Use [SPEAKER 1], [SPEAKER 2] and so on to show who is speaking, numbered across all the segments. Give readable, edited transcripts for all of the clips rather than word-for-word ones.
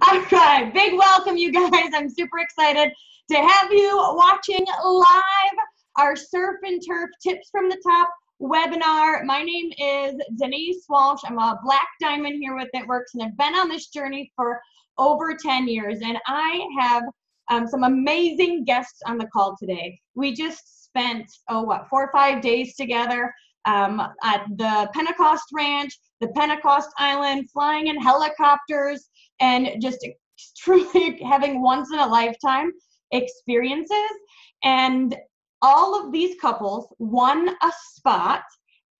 [SPEAKER 1] All right, big welcome, you guys. I'm super excited to have you watching live our Surf and Turf Tips from the Top webinar. My name is Denise Walsh. I'm a Black Diamond here with It Works, and I've been on this journey for over 10 years, and I have some amazing guests on the call today. We just spent, 4 or 5 days together at the Pentecost Ranch, the Pentecost Island, flying in helicopters, and just truly having once-in-a-lifetime experiences. And all of these couples won a spot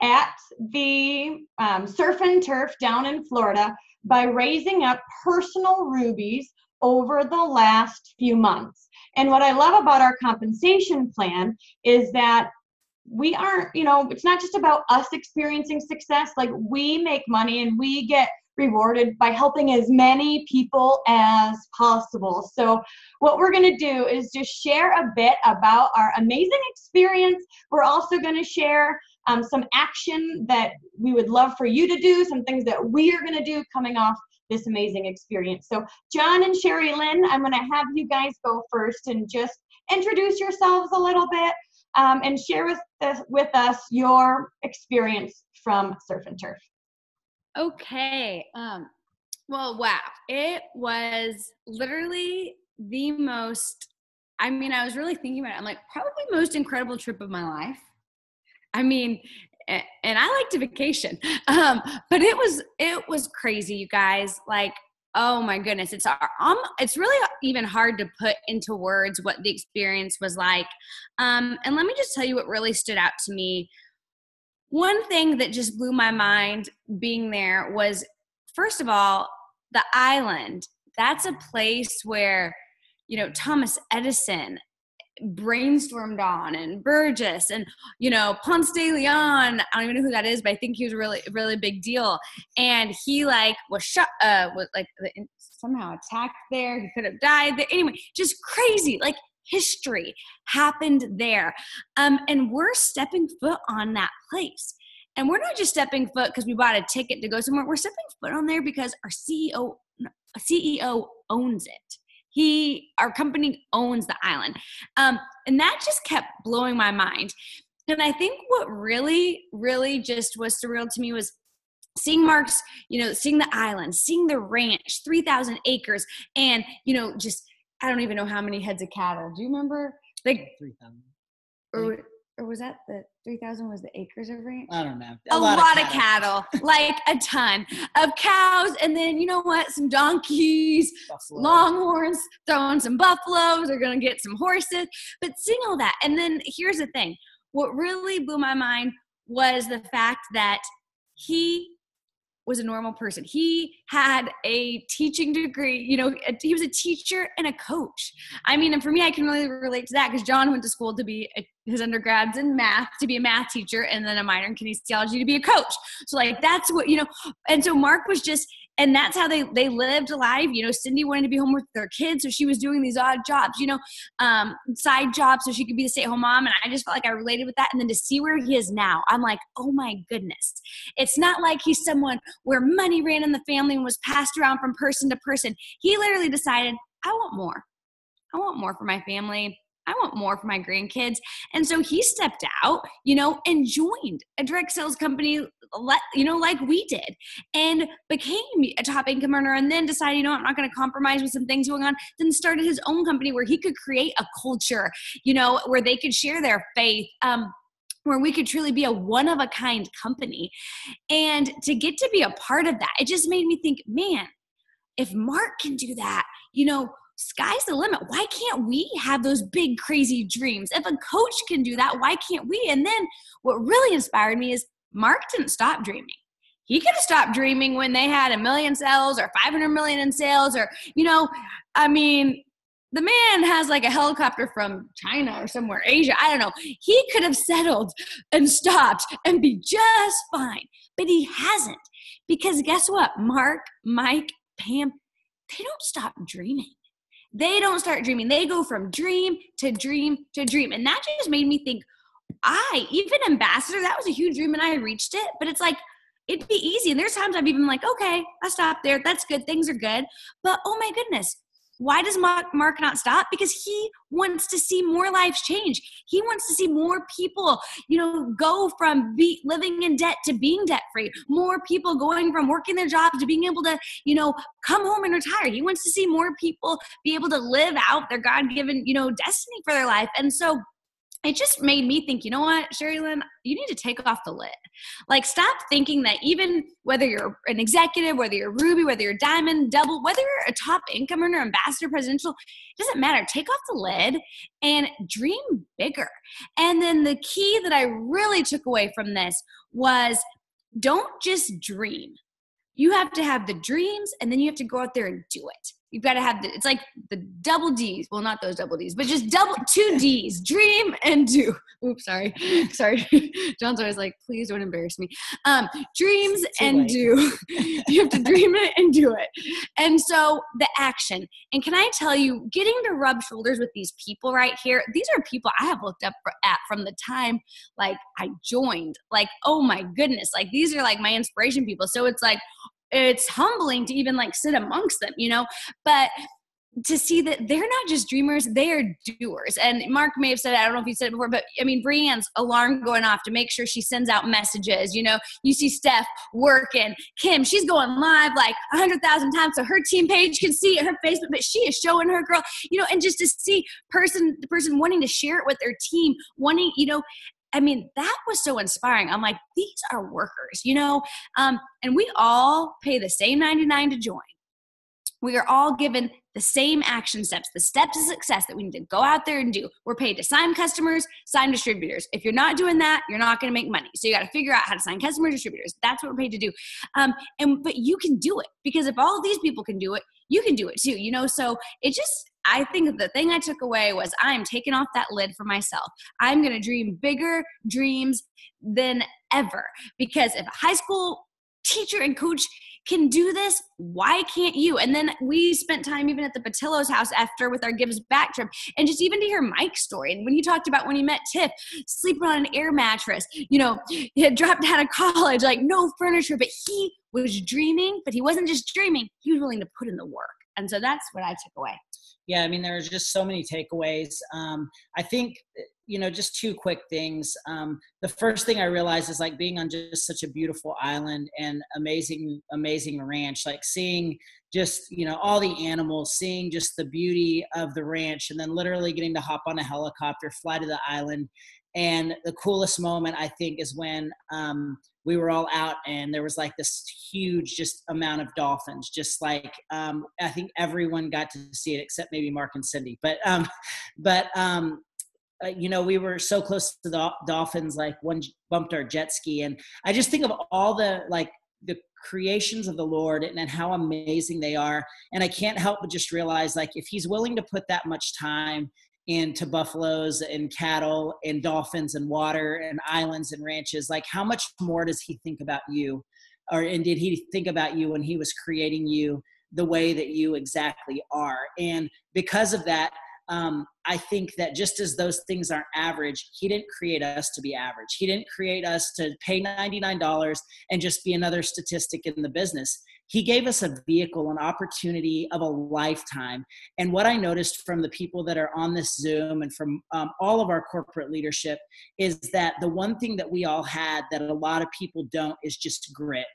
[SPEAKER 1] at the Surf and Turf down in Florida by raising up personal rubies over the last few months. And what I love about our compensation plan is that we aren't, it's not just about us experiencing success. Like, we make money and we get rewarded by helping as many people as possible. So what we're going to do is just share a bit about our amazing experience. We're also going to share some action that we would love for you to do, some things that we are going to do coming off this amazing experience. So John and Sherry Lynn, I'm going to have you guys go first and just introduce yourselves a little bit and share with us your experience from Surf and Turf.
[SPEAKER 2] Okay. Well, wow. It was literally the most, I was really thinking about it. I'm like, probably most incredible trip of my life. And I like to vacation. But it was crazy, you guys. Like, oh my goodness. It's really even hard to put into words what the experience was like. And let me just tell you what really stood out to me. One thing that just blew my mind being there was, first of all, the island. That's a place where, Thomas Edison brainstormed on, and Burgess, and, Ponce de Leon. I don't even know who that is, but I think he was a really, really big deal. And he was shot, somehow attacked there. He could have died there. Anyway, just crazy. Like, history happened there. And we're stepping foot on that place. And we're not just stepping foot because we bought a ticket to go somewhere. We're stepping foot on there because our CEO owns it. Our company owns the island. And that just kept blowing my mind. And I think what really, really just was surreal to me was seeing Mark's, seeing the island, seeing the ranch, 3,000 acres, and, I don't even know how many heads of cattle. Do you remember? Like
[SPEAKER 3] 3,000.
[SPEAKER 2] Or was that the 3,000 was the acres of ranch?
[SPEAKER 3] I don't know.
[SPEAKER 2] A lot of cattle, like a ton of cows. And then, you know what? Some donkeys, buffalo. Longhorns, throwing some buffaloes. They're going to get some horses. But seeing all that. And then here's the thing. What really blew my mind was the fact that he was a normal person. He had a teaching degree, he was a teacher and a coach. And for me, I can really relate to that because John went to school to be his undergrads in math, to be a math teacher, and then a minor in kinesiology to be a coach. So that's what, and so Mark was just, and that's how they lived a life. Cindy wanted to be home with their kids, so she was doing these odd jobs, side jobs, so she could be the stay-at-home mom. And I just felt like I related with that. And then to see where he is now, I'm like, oh my goodness. It's not like he's someone where money ran in the family and was passed around from person to person. He literally decided, I want more. I want more for my family. I want more for my grandkids. And so he stepped out, and joined a direct sales company, like we did, and became a top income earner, and then decided, I'm not going to compromise with some things going on, then started his own company where he could create a culture, where they could share their faith, where we could truly be a one-of-a-kind company. And to get to be a part of that, it just made me think, man, if Mark can do that, sky's the limit. Why can't we have those big, crazy dreams? If a coach can do that, why can't we? And then what really inspired me is Mark didn't stop dreaming. He could have stopped dreaming when they had 1 million sales or 500 million in sales, or, the man has like a helicopter from China or somewhere, Asia. I don't know. He could have settled and stopped and be just fine, but he hasn't, because guess what? Mark, Mike, Pam, they don't stop dreaming. They don't start dreaming. They go from dream to dream to dream. And that just made me think, even ambassador, that was a huge dream and I reached it. But it's like, it'd be easy. And there's times I've even like, okay, I stopped there. That's good. Things are good. But oh my goodness, why does Mark not stop? Because he wants to see more lives change. He wants to see more people, go from living in debt to being debt free. More people going from working their jobs to being able to, come home and retire. He wants to see more people be able to live out their God-given, destiny for their life. And so it just made me think, you know what, Sherry Lynn, you need to take off the lid. Like, stop thinking that even whether you're an executive, whether you're Ruby, whether you're Diamond, Double, whether you're a top income earner, ambassador, presidential, it doesn't matter. Take off the lid and dream bigger. And then the key that I really took away from this was, don't just dream. You have to have the dreams, and then you have to go out there and do it. You've got to have it's like the double D's. Well, not those double D's, but just two D's, dream and do. Oops, sorry. John's always like, please don't embarrass me. Dreams and do. You have to dream it and do it. And so the action. And can I tell you, getting to rub shoulders with these people right here, these are people I have looked up at from the time like I joined. Like, oh my goodness, like these are like my inspiration people. So it's like, it's humbling to even like sit amongst them, but to see that they're not just dreamers, they are doers. And Mark may have said it, I don't know if he said it before, but I mean, Brianne's alarm going off to make sure she sends out messages. You see Steph working. Kim, she's going live like 100,000 times so her team page can see it, her Facebook, but she is showing her girl, and just to see the person wanting to share it with their team, wanting, I mean, that was so inspiring. I'm like, these are workers, and we all pay the same $99 to join. We are all given the same action steps, the steps of success that we need to go out there and do. We're paid to sign customers, sign distributors. If you're not doing that, you're not going to make money. So you got to figure out how to sign customers, distributors. That's what we're paid to do. But you can do it, because if all of these people can do it, you can do it too, So I think the thing I took away was I'm taking off that lid for myself. I'm going to dream bigger dreams than ever, because if a high school teacher and coach can do this, why can't you? And then we spent time even at the Patillo's house after with our Gives Back trip, and just even to hear Mike's story. And when he talked about when he met Tiff, sleeping on an air mattress, he had dropped out of college, like no furniture, but he was dreaming, but he wasn't just dreaming, he was willing to put in the work. And so that's what I took away.
[SPEAKER 3] Yeah, I mean, there's just so many takeaways. I think, just two quick things. The first thing I realized is like being on just such a beautiful island and amazing ranch, like seeing just, all the animals, seeing just the beauty of the ranch, and then literally getting to hop on a helicopter, fly to the island. And the coolest moment, I think, is when we were all out and there was like this huge just amount of dolphins, just like I think everyone got to see it except maybe Mark and Cindy. But we were so close to the dolphins, like one bumped our jet ski. And I just think of all the creations of the Lord and how amazing they are. And I can't help but just realize, like, if he's willing to put that much time into buffaloes and cattle and dolphins and water and islands and ranches, like how much more does he think about you? And did he think about you when he was creating you the way that you exactly are? And because of that, I think that just as those things aren't average, he didn't create us to be average. He didn't create us to pay $99 and just be another statistic in the business. He gave us a vehicle, an opportunity of a lifetime. And what I noticed from the people that are on this Zoom and from all of our corporate leadership is that the one thing that we all had that a lot of people don't is just grit.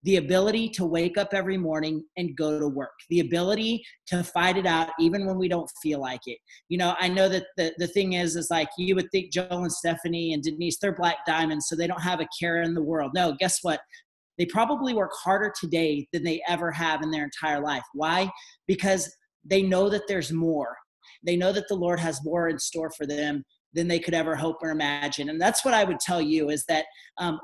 [SPEAKER 3] The ability to wake up every morning and go to work, the ability to fight it out even when we don't feel like it. I know that the thing is like you would think Joel and Stephanie and Denise, they're black diamonds, so they don't have a care in the world. No, guess what? They probably work harder today than they ever have in their entire life. Why? Because they know that there's more. They know that the Lord has more in store for them than they could ever hope or imagine. And that's what I would tell you is that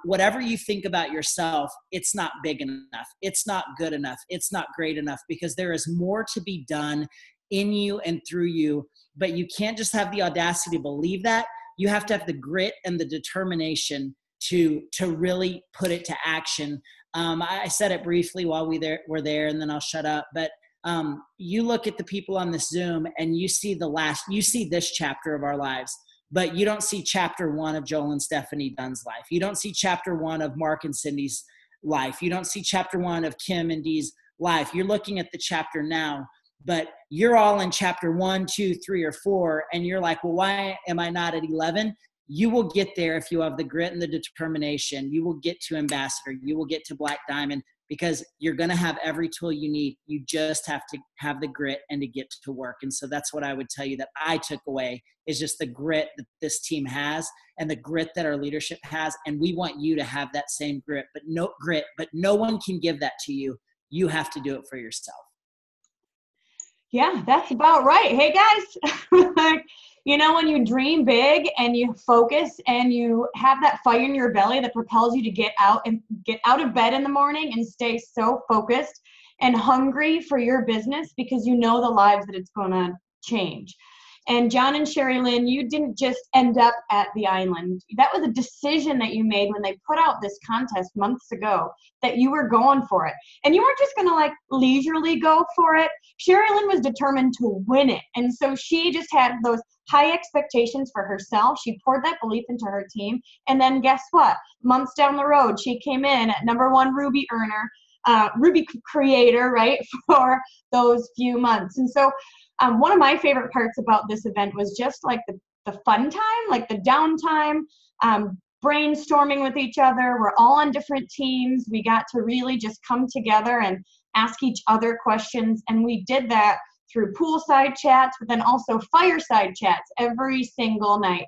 [SPEAKER 3] whatever you think about yourself, it's not big enough. It's not good enough. It's not great enough, because there is more to be done in you and through you. But you can't just have the audacity to believe that. You have to have the grit and the determination to really put it to action. I said it briefly while we were there, and then I'll shut up. But you look at the people on this Zoom and you see this chapter of our lives, but you don't see chapter 1 of Joel and Stephanie Dunn's life. You don't see chapter 1 of Mark and Cindy's life. You don't see chapter 1 of Kim and Dee's life. You're looking at the chapter now, but you're all in chapter 1, 2, 3, or 4. And you're like, well, why am I not at 11? You will get there if you have the grit and the determination. You will get to ambassador. You will get to black diamond, because you're going to have every tool you need. You just have to have the grit and to get to work. And so that's what I would tell you that I took away, is just the grit that this team has and the grit that our leadership has. And we want you to have that same grit, but no one can give that to you. You have to do it for yourself.
[SPEAKER 1] Yeah, that's about right. Hey guys, like, you know, when you dream big and you focus and you have that fire in your belly that propels you to get out of bed in the morning and stay so focused and hungry for your business, because you know the lives that it's going to change. And John and Sherry Lynn, you didn't just end up at the island. That was a decision that you made when they put out this contest months ago, that you were going for it. And you weren't just going to like leisurely go for it. Sherry Lynn was determined to win it. And so she just had those high expectations for herself. She poured that belief into her team. And then guess what? Months down the road, she came in at #1 Ruby earner, Ruby creator, right, for those few months. And so one of my favorite parts about this event was just like the fun time, like the downtime, brainstorming with each other. We're all on different teams. We got to really just come together and ask each other questions. And we did that through poolside chats, but then also fireside chats every single night.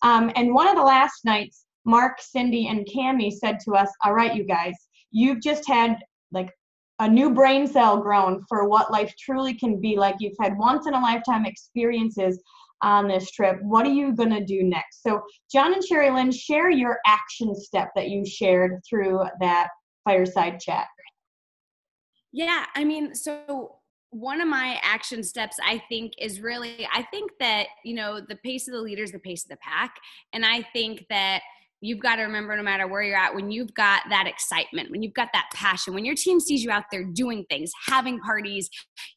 [SPEAKER 1] And one of the last nights, Mark, Cindy, and Cammie said to us, all right, you guys, you've just had like a new brain cell grown for what life truly can be like. You've had once in a lifetime experiences on this trip. What are you gonna do next? So John and Sherry Lynn, share your action step that you shared through that fireside chat.
[SPEAKER 2] Yeah, I mean, so one of my action steps, I think that, you know, the pace of the leader is the pace of the pack. And I think that you've got to remember, no matter where you're at, when you've got that excitement, when you've got that passion, when your team sees you out there doing things, having parties,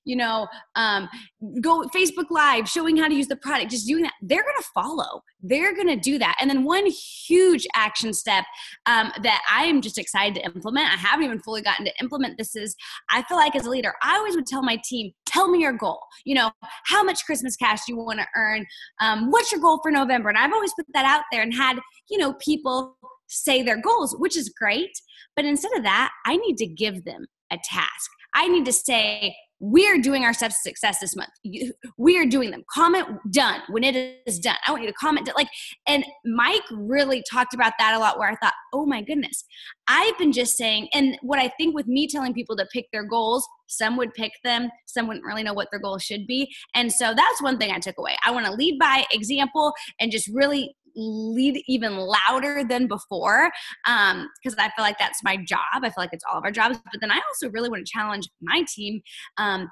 [SPEAKER 2] you know, go Facebook Live, showing how to use the product, just doing that, they're going to follow. They're going to do that. And then one huge action step that I am just excited to implement, I haven't even fully gotten to implement this, is I feel like as a leader, I always would tell my team, tell me your goal. You know, how much Christmas cash do you want to earn? What's your goal for November? And I've always put that out there and had, you know, people say their goals, which is great. But instead of that, I need to give them a task. I need to say, we're doing our steps to success this month. We are doing them. Comment done when it is done. I want you to comment like, and Mike really talked about that a lot, where I thought, oh my goodness, I've been just saying, and what I think with me telling people to pick their goals, some would pick them, some wouldn't really know what their goals should be. And so that's one thing I took away. I want to lead by example and just really lead even louder than before, because I feel like that's my job. I feel like it's all of our jobs. But then I also really want to challenge my team I'm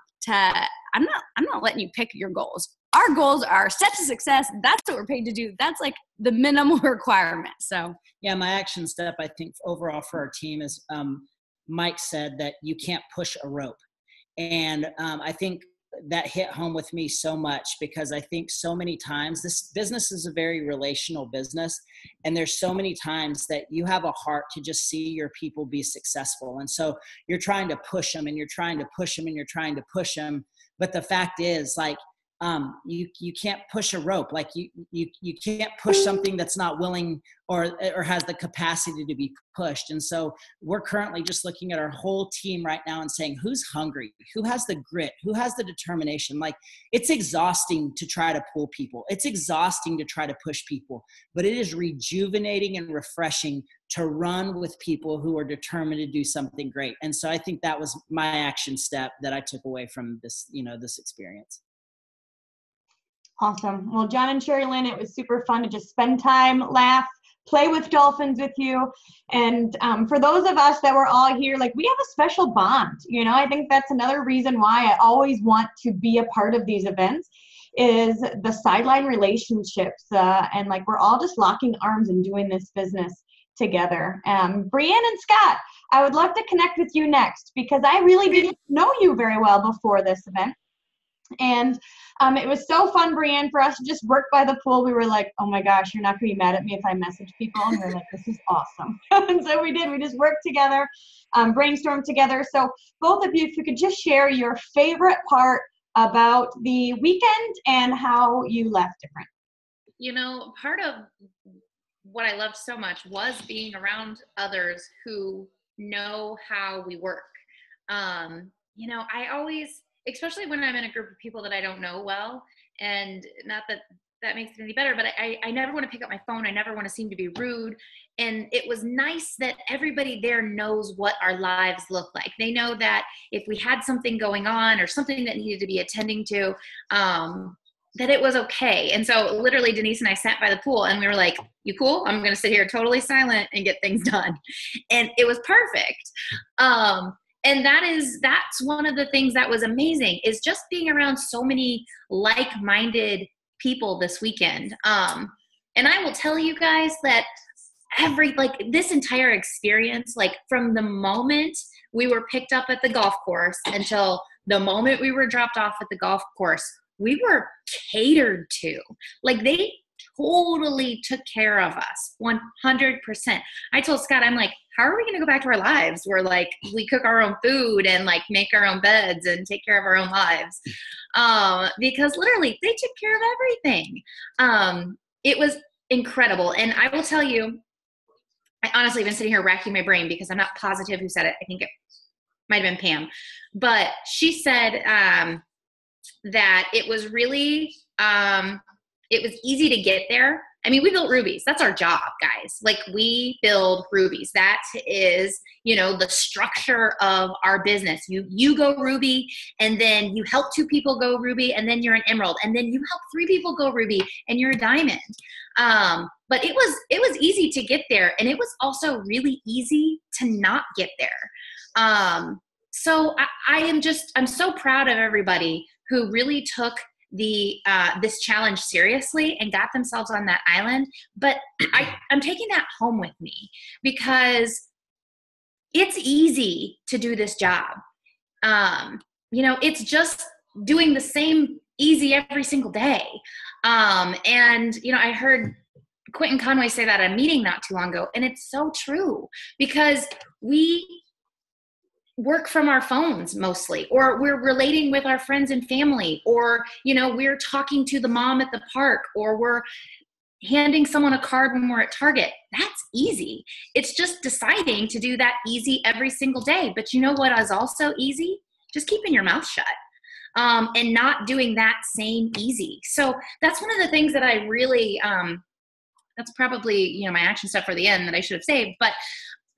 [SPEAKER 2] not letting you pick your goals. Our goals are set to success. That's what we're paid to do. That's like the minimal requirement. So
[SPEAKER 3] yeah, my action step, I think overall for our team is Mike said that you can't push a rope. And I think that hit home with me so much, because I think so many times this business is a very relational business, and there's so many times that you have a heart to just see your people be successful. And so you're trying to push them and you're trying to push them and you're trying to push them. But the fact is, like, you can't push a rope. Like you can't push something that's not willing or has the capacity to be pushed. And so we're currently just looking at our whole team right now and saying, who's hungry? Who has the grit? Who has the determination? Like, it's exhausting to try to pull people. It's exhausting to try to push people, but it is rejuvenating and refreshing to run with people who are determined to do something great. And so I think that was my action step that I took away from this, this experience.
[SPEAKER 1] Awesome. Well, John and Sherry Lynn, it was super fun to just spend time, laugh, play with dolphins with you. And for those of us that were all here, like, we have a special bond. I think that's another reason why I always want to be a part of these events, is the sideline relationships. And like, we're all just locking arms and doing this business together. Brianne and Scott, I would love to connect with you next, because I really didn't know you very well before this event. And it was so fun, Brianne, for us to just work by the pool. We were like, oh my gosh, you're not going to be mad at me if I message people. And we were like, this is awesome. And so we did. We just worked together, brainstormed together. So both of you, if you could just share your favorite part about the weekend and how you left different.
[SPEAKER 4] You know, part of what I loved so much was being around others who know how we work. You know, I always, especially when I'm in a group of people that I don't know well, and not that that makes it any better, but I never want to pick up my phone. I never want to seem to be rude. And it was nice that everybody there knows what our lives look like. They know that if we had something going on or something that needed to be attending to, that it was okay. And so literally Denise and I sat by the pool and we were like, you cool? I'm going to sit here totally silent and get things done. And it was perfect. And that's one of the things that was amazing, is just being around so many like-minded people this weekend. And I will tell you guys that this entire experience, like from the moment we were picked up at the golf course until the moment we were dropped off at the golf course, we were catered to. Like, they totally took care of us 100%. I told Scott, I'm like, how are we going to go back to our lives where like we cook our own food and like make our own beds and take care of our own lives? Because literally they took care of everything. It was incredible. And I will tell you, I honestly have been sitting here racking my brain because I'm not positive who said it. I think it might have been Pam, but she said that it was really, it was easy to get there. I mean, we built rubies. That's our job, guys. Like, we build rubies. That is, you know, the structure of our business. You go ruby, and then you help 2 people go ruby, and then you're an emerald, and then you help 3 people go ruby, and you're a diamond. But it was easy to get there, and it was also really easy to not get there. So I'm so proud of everybody who really took this challenge seriously and got themselves on that island. But I'm taking that home with me, because it's easy to do this job. You know, it's just doing the same easy every single day. And, you know, I heard Quentin Conway say that at a meeting not too long ago, and it's so true, because we work from our phones mostly, or we're relating with our friends and family, or, you know, we're talking to the mom at the park, or we're handing someone a card when we're at Target. That's easy. It's just deciding to do that easy every single day. But you know what is also easy? Just keeping your mouth shut. And not doing that same easy. So that's one of the things that I really, that's probably, you know, my action step for the end that I should have saved, but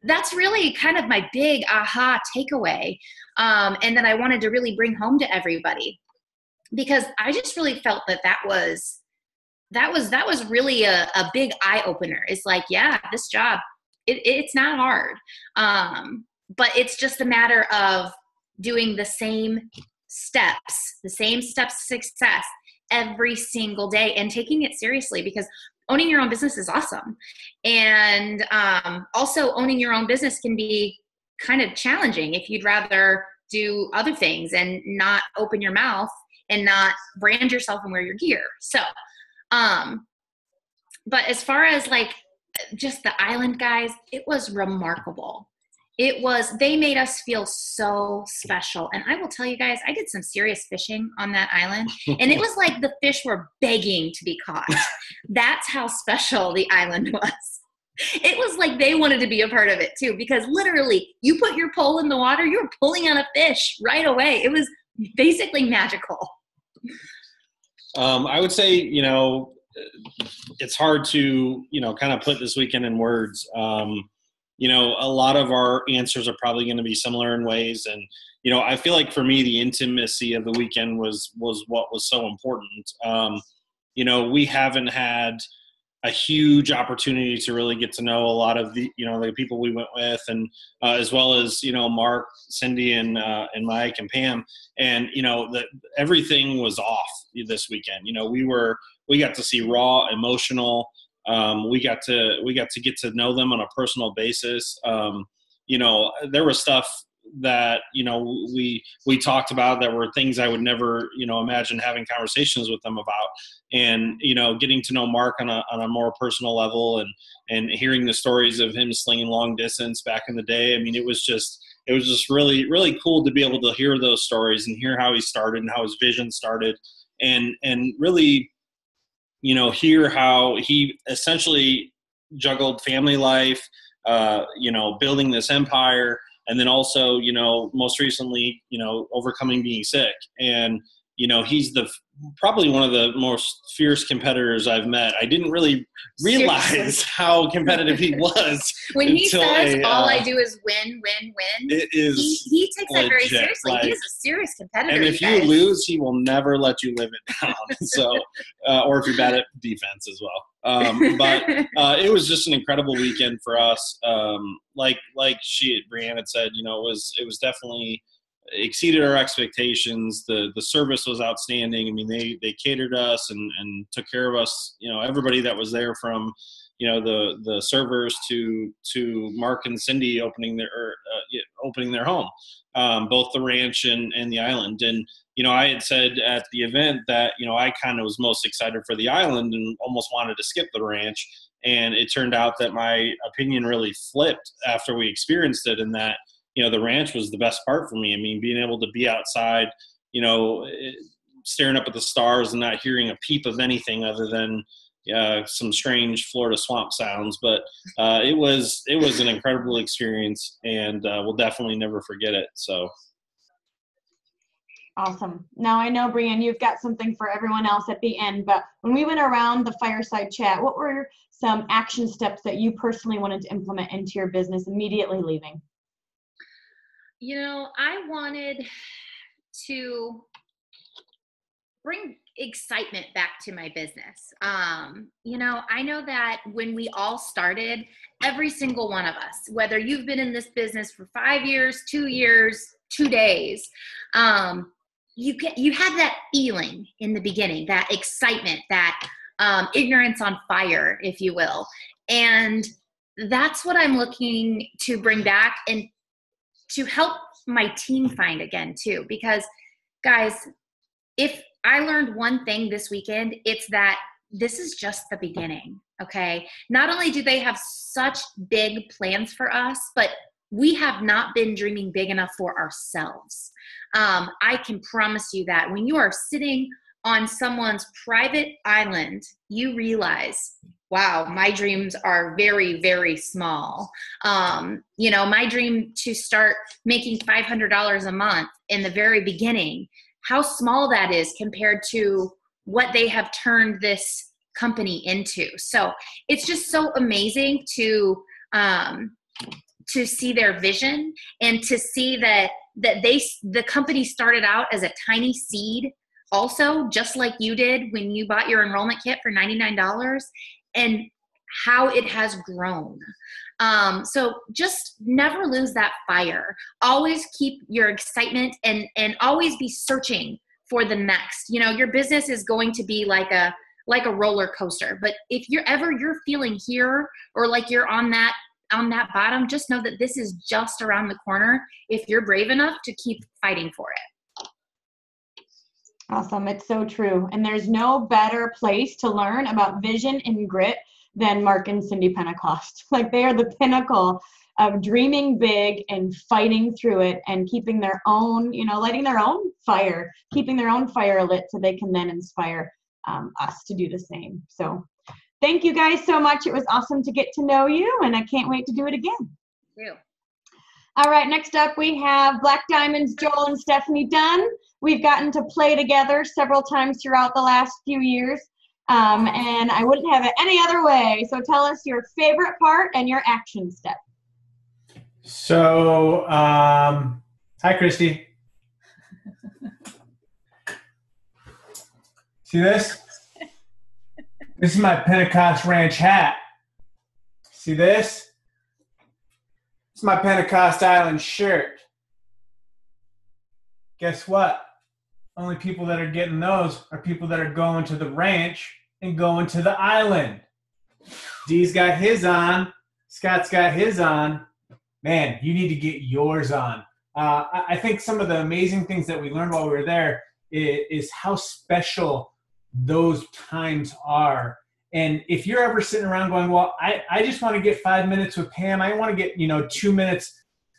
[SPEAKER 4] that's really kind of my big aha takeaway. And that I wanted to really bring home to everybody, because I just really felt that was really a big eye opener. It's like, yeah, this job, it's not hard. But it's just a matter of doing the same steps to success every single day and taking it seriously, because owning your own business is awesome. And also owning your own business can be kind of challenging if you'd rather do other things and not open your mouth and not brand yourself and wear your gear. So, but as far as like just the island, guys, it was remarkable. They made us feel so special. And I will tell you guys, I did some serious fishing on that island, and it was like the fish were begging to be caught. That's how special the island was. It was like they wanted to be a part of it too, because literally you put your pole in the water, you're pulling on a fish right away. It was basically magical.
[SPEAKER 5] I would say, you know, it's hard to, you know, kind of put this weekend in words. You know, a lot of our answers are probably going to be similar in ways. And, you know, I feel like for me, the intimacy of the weekend was what was so important. You know, we haven't had a huge opportunity to really get to know a lot of the, you know, the people we went with, and as well as, you know, Mark, Cindy, and Mike and Pam. And, you know, everything was off this weekend. You know, we got to see raw, emotional. We got to get to know them on a personal basis. You know, there was stuff that, we talked about that were things I would never, imagine having conversations with them about. And, getting to know Mark on a more personal level, and hearing the stories of him slinging long distance back in the day. I mean, it was just really, really cool to be able to hear those stories and hear how he started and how his vision started, and really, hear how he essentially juggled family life, building this empire, and then also, most recently, overcoming being sick. And, he's probably one of the most fierce competitors I've met. I didn't really realize
[SPEAKER 4] Seriously.
[SPEAKER 5] how competitive he was.
[SPEAKER 4] When he says all I do is win,
[SPEAKER 5] it is
[SPEAKER 4] he takes that very
[SPEAKER 5] legit.
[SPEAKER 4] seriously. He is a serious competitor.
[SPEAKER 5] And if you lose, he will never let you live it down. So, or if you're bad at defense as well. But it was just an incredible weekend for us. Like Brianne had said, it was definitely exceeded our expectations. The service was outstanding. I mean, they catered us and took care of us. Everybody that was there, from the servers to Mark and Cindy opening their home, both the ranch and the island. And I had said at the event that I kind of was most excited for the island and almost wanted to skip the ranch. And it turned out that my opinion really flipped after we experienced it, and that the ranch was the best part for me. I mean, being able to be outside, staring up at the stars and not hearing a peep of anything other than some strange Florida swamp sounds. But it was an incredible experience, and we'll definitely never forget it. So.
[SPEAKER 1] Awesome. Now I know, Brianne, you've got something for everyone else at the end, but when we went around the fireside chat, what were some action steps that you personally wanted to implement into your business immediately leaving?
[SPEAKER 4] I wanted to bring excitement back to my business. I know that when we all started, every single one of us, whether you've been in this business for 5 years, 2 years, 2 days, you had that feeling in the beginning, that excitement, that ignorance on fire, if you will. And that's what I'm looking to bring back, and to help my team find again too. Because guys, if I learned one thing this weekend, it's that this is just the beginning. Okay. Not only do they have such big plans for us, but we have not been dreaming big enough for ourselves. I can promise you that when you are sitting on someone's private island, you realize, wow, my dreams are very, very small. My dream to start making $500 a month in the very beginning, how small that is compared to what they have turned this company into. So it's just so amazing to see their vision, and to see that the company started out as a tiny seed also, just like you did when you bought your enrollment kit for $99, and how it has grown. So just never lose that fire. Always keep your excitement, and always be searching for the next. Your business is going to be like a roller coaster. But if you're feeling here, or like you're on that bottom, just know that this is just around the corner if you're brave enough to keep fighting for it.
[SPEAKER 1] Awesome. It's so true. And there's no better place to learn about vision and grit than Mark and Cindy Pentecost. Like, they are the pinnacle of dreaming big and fighting through it, and keeping their own, lighting their own fire, keeping their own fire lit, so they can then inspire us to do the same. So thank you guys so much. It was awesome to get to know you, and I can't wait to do it again.
[SPEAKER 4] Thank you.
[SPEAKER 1] All right, next up we have Black Diamonds, Joel and Stephanie Dunn. We've gotten to play together several times throughout the last few years, and I wouldn't have it any other way. So tell us your favorite part and your action step.
[SPEAKER 6] So, hi, Christy. See this? This is my Pentecost Ranch hat. See this? It's my Pentecost Island shirt. Guess what? Only people that are getting those are people that are going to the ranch and going to the island. Dee's got his on. Scott's got his on. Man, you need to get yours on. I think some of the amazing things that we learned while we were there is how special those times are. And if you're ever sitting around going, well, I just want to get 5 minutes with Pam. I want to get, 2 minutes,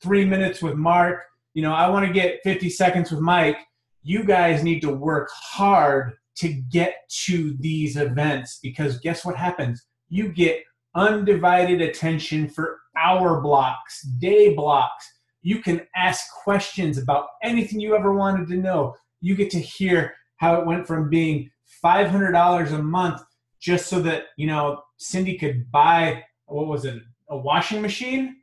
[SPEAKER 6] 3 minutes with Mark. I want to get 50 seconds with Mike. You guys need to work hard to get to these events, because guess what happens? You get undivided attention for hour blocks, day blocks. You can ask questions about anything you ever wanted to know. You get to hear how it went from being $500 a month just so that, Cindy could buy, a washing machine,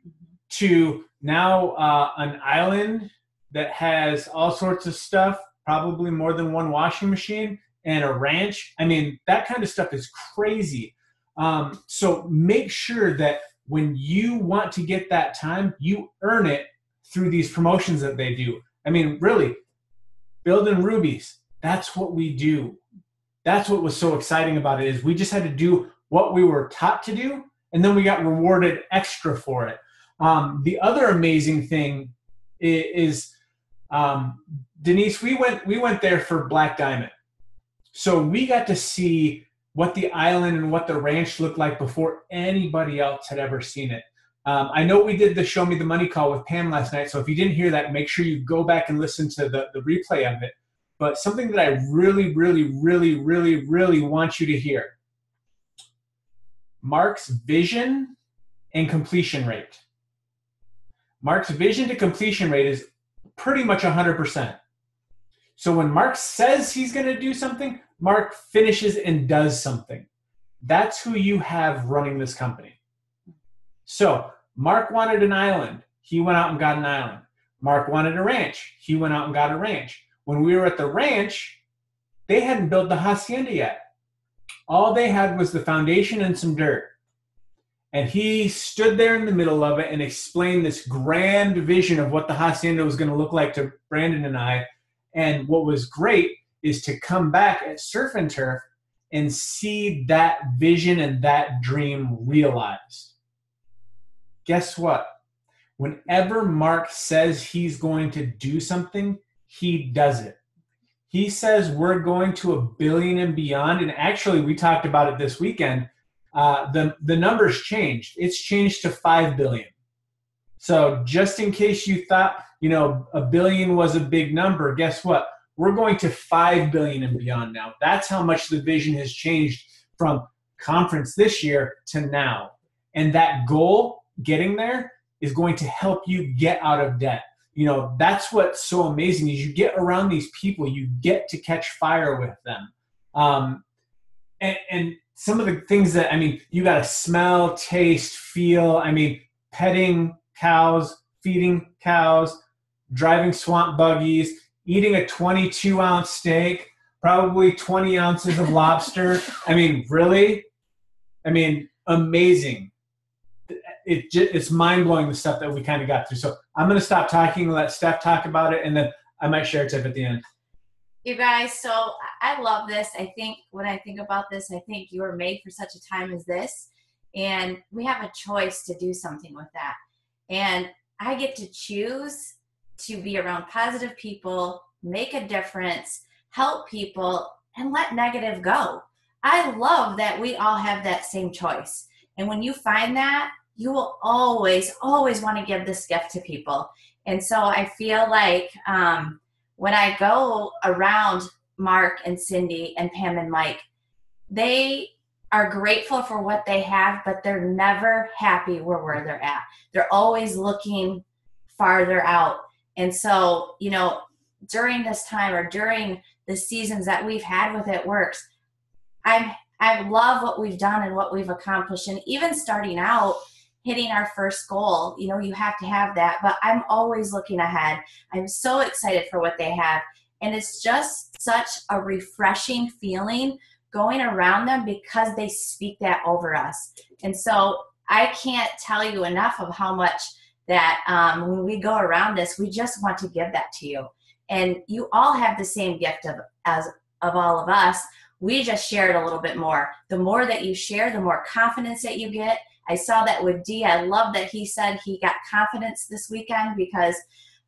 [SPEAKER 6] to now an island that has all sorts of stuff, probably more than one washing machine, and a ranch. I mean, that kind of stuff is crazy. So make sure that when you want to get that time, you earn it through these promotions that they do. I mean, really, building rubies, that's what we do. That's what was so exciting about it, is we just had to do what we were taught to do, and then we got rewarded extra for it. The other amazing thing is, Denise, we went there for Black Diamond. So we got to see what the island and what the ranch looked like before anybody else had ever seen it. I know we did the Show Me the Money call with Pam last night, so if you didn't hear that, make sure you go back and listen to the replay of it. But something that I really, really, really, really, really want you to hear: Mark's vision and completion rate. Mark's vision to completion rate is pretty much 100%. So when Mark says he's going to do something, Mark finishes and does something. That's who you have running this company. So Mark wanted an island. He went out and got an island. Mark wanted a ranch. He went out and got a ranch. When we were at the ranch, they hadn't built the hacienda yet. All they had was the foundation and some dirt. And he stood there in the middle of it and explained this grand vision of what the hacienda was going to look like to Brandon and I. And what was great is to come back at Surf and Turf and see that vision and that dream realized. Guess what? Whenever Mark says he's going to do something, he does it. He says we're going to $1 billion and beyond. And actually, we talked about it this weekend. The numbers changed. It's changed to 5 billion. So just in case you thought, $1 billion was a big number, guess what? We're going to 5 billion and beyond now. That's how much the vision has changed from conference this year to now. And that goal, getting there, is going to help you get out of debt. That's what's so amazing, is you get around these people, you get to catch fire with them. And some of the things that, you got to smell, taste, feel, petting cows, feeding cows, driving swamp buggies, eating a 22-ounce steak, probably 20 ounces of lobster. Really? Amazing. It's mind-blowing, the stuff that we kind of got through. So I'm going to stop talking and let Steph talk about it, and then I might share a tip at the end.
[SPEAKER 2] You guys, so I love this. I think when I think about this, I think you were made for such a time as this, and we have a choice to do something with that. And I get to choose to be around positive people, make a difference, help people, and let negative go. I love that we all have that same choice. And when you find that, you will always, always want to give this gift to people. And so I feel like when I go around Mark and Cindy and Pam and Mike, they are grateful for what they have, but they're never happy where they're at. They're always looking farther out. And so, during this time, or during the seasons that we've had with It Works, I love what we've done and what we've accomplished. And even starting out, hitting our first goal, you have to have that. But I'm always looking ahead. I'm so excited for what they have. And it's just such a refreshing feeling going around them, because they speak that over us. And so I can't tell you enough of how much that when we go around this, we just want to give that to you. And you all have the same gift of all of us. We just share it a little bit more. The more that you share, the more confidence that you get. I saw that with D. I love that he said he got confidence this weekend, because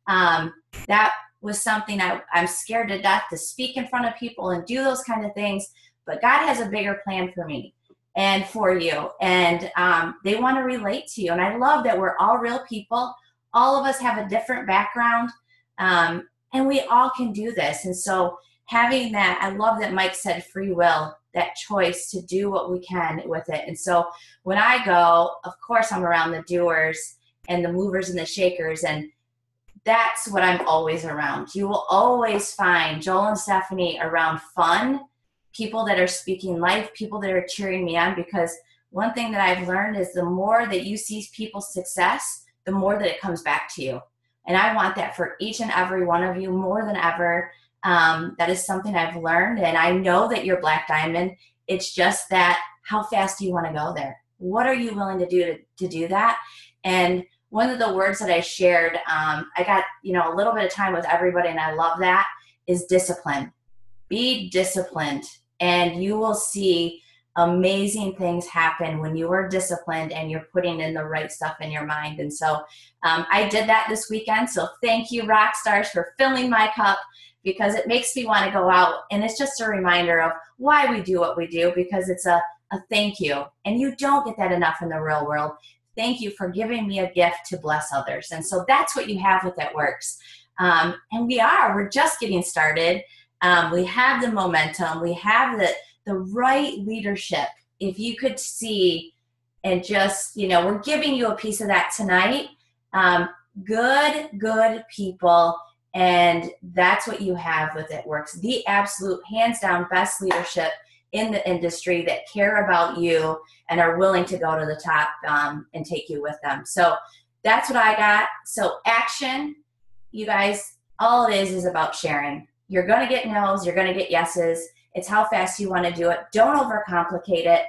[SPEAKER 7] That was something I'm scared to death to speak in front of people and do those kind of things. But God has a bigger plan for me and for you. And they want to relate to you. And I love that we're all real people. All of us have a different background. And we all can do this. And so having that, I love that Mike said free will, that choice to do what we can with it. And so when I go, of course, I'm around the doers and the movers and the shakers. And that's what I'm always around. You will always find Joel and Stephanie around fun, people that are speaking life, people that are cheering me on, because one thing that I've learned is the more that you see people's success, the more that it comes back to you. And I want that for each and every one of you more than ever. That is something I've learned. And I know that you're Black Diamond. It's just that, how fast do you want to go there? What are you willing to do to do that? And one of the words that I shared, I got, a little bit of time with everybody, and I love that, is discipline. Be disciplined, and you will see amazing things happen when you are disciplined and you're putting in the right stuff in your mind. And so I did that this weekend. So thank you, rock stars, for filling my cup, because it makes me want to go out. And it's just a reminder of why we do what we do, because it's a thank you. And you don't get that enough in the real world. Thank you for giving me a gift to bless others. And so that's what you have with It Works. And we're just getting started. We have the momentum. We have the right leadership. If you could see, and just, we're giving you a piece of that tonight. Good people. And that's what you have with It Works. The absolute, hands down, best leadership in the industry that care about you and are willing to go to the top and take you with them. So that's what I got. So action, you guys, all it is about sharing. You're going to get no's. You're going to get yeses. It's how fast you want to do it. Don't overcomplicate it.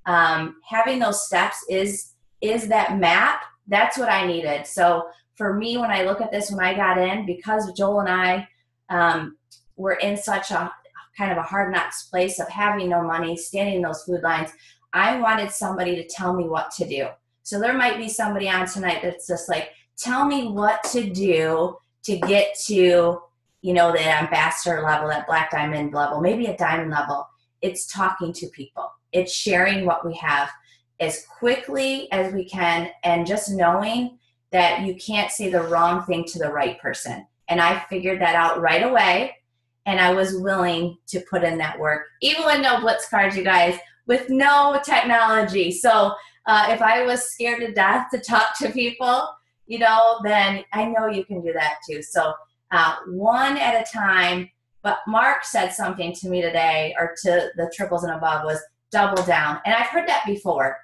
[SPEAKER 7] Having those steps is that map. That's what I needed. So for me, when I look at this, when I got in, because Joel and I were in such a kind of a hard knocks place of having no money, standing in those food lines, I wanted somebody to tell me what to do. So there might be somebody on tonight that's just like, tell me what to do to get to, that ambassador level, that Black Diamond level, maybe a diamond level. It's talking to people. It's sharing what we have as quickly as we can, and just knowing that you can't say the wrong thing to the right person. And I figured that out right away. And I was willing to put in that work, even with no Blitz cards, you guys, with no technology. So if I was scared to death to talk to people, then I know you can do that too. So one at a time. But Mark said something to me today, or to the triples and above, was double down. And I've heard that before.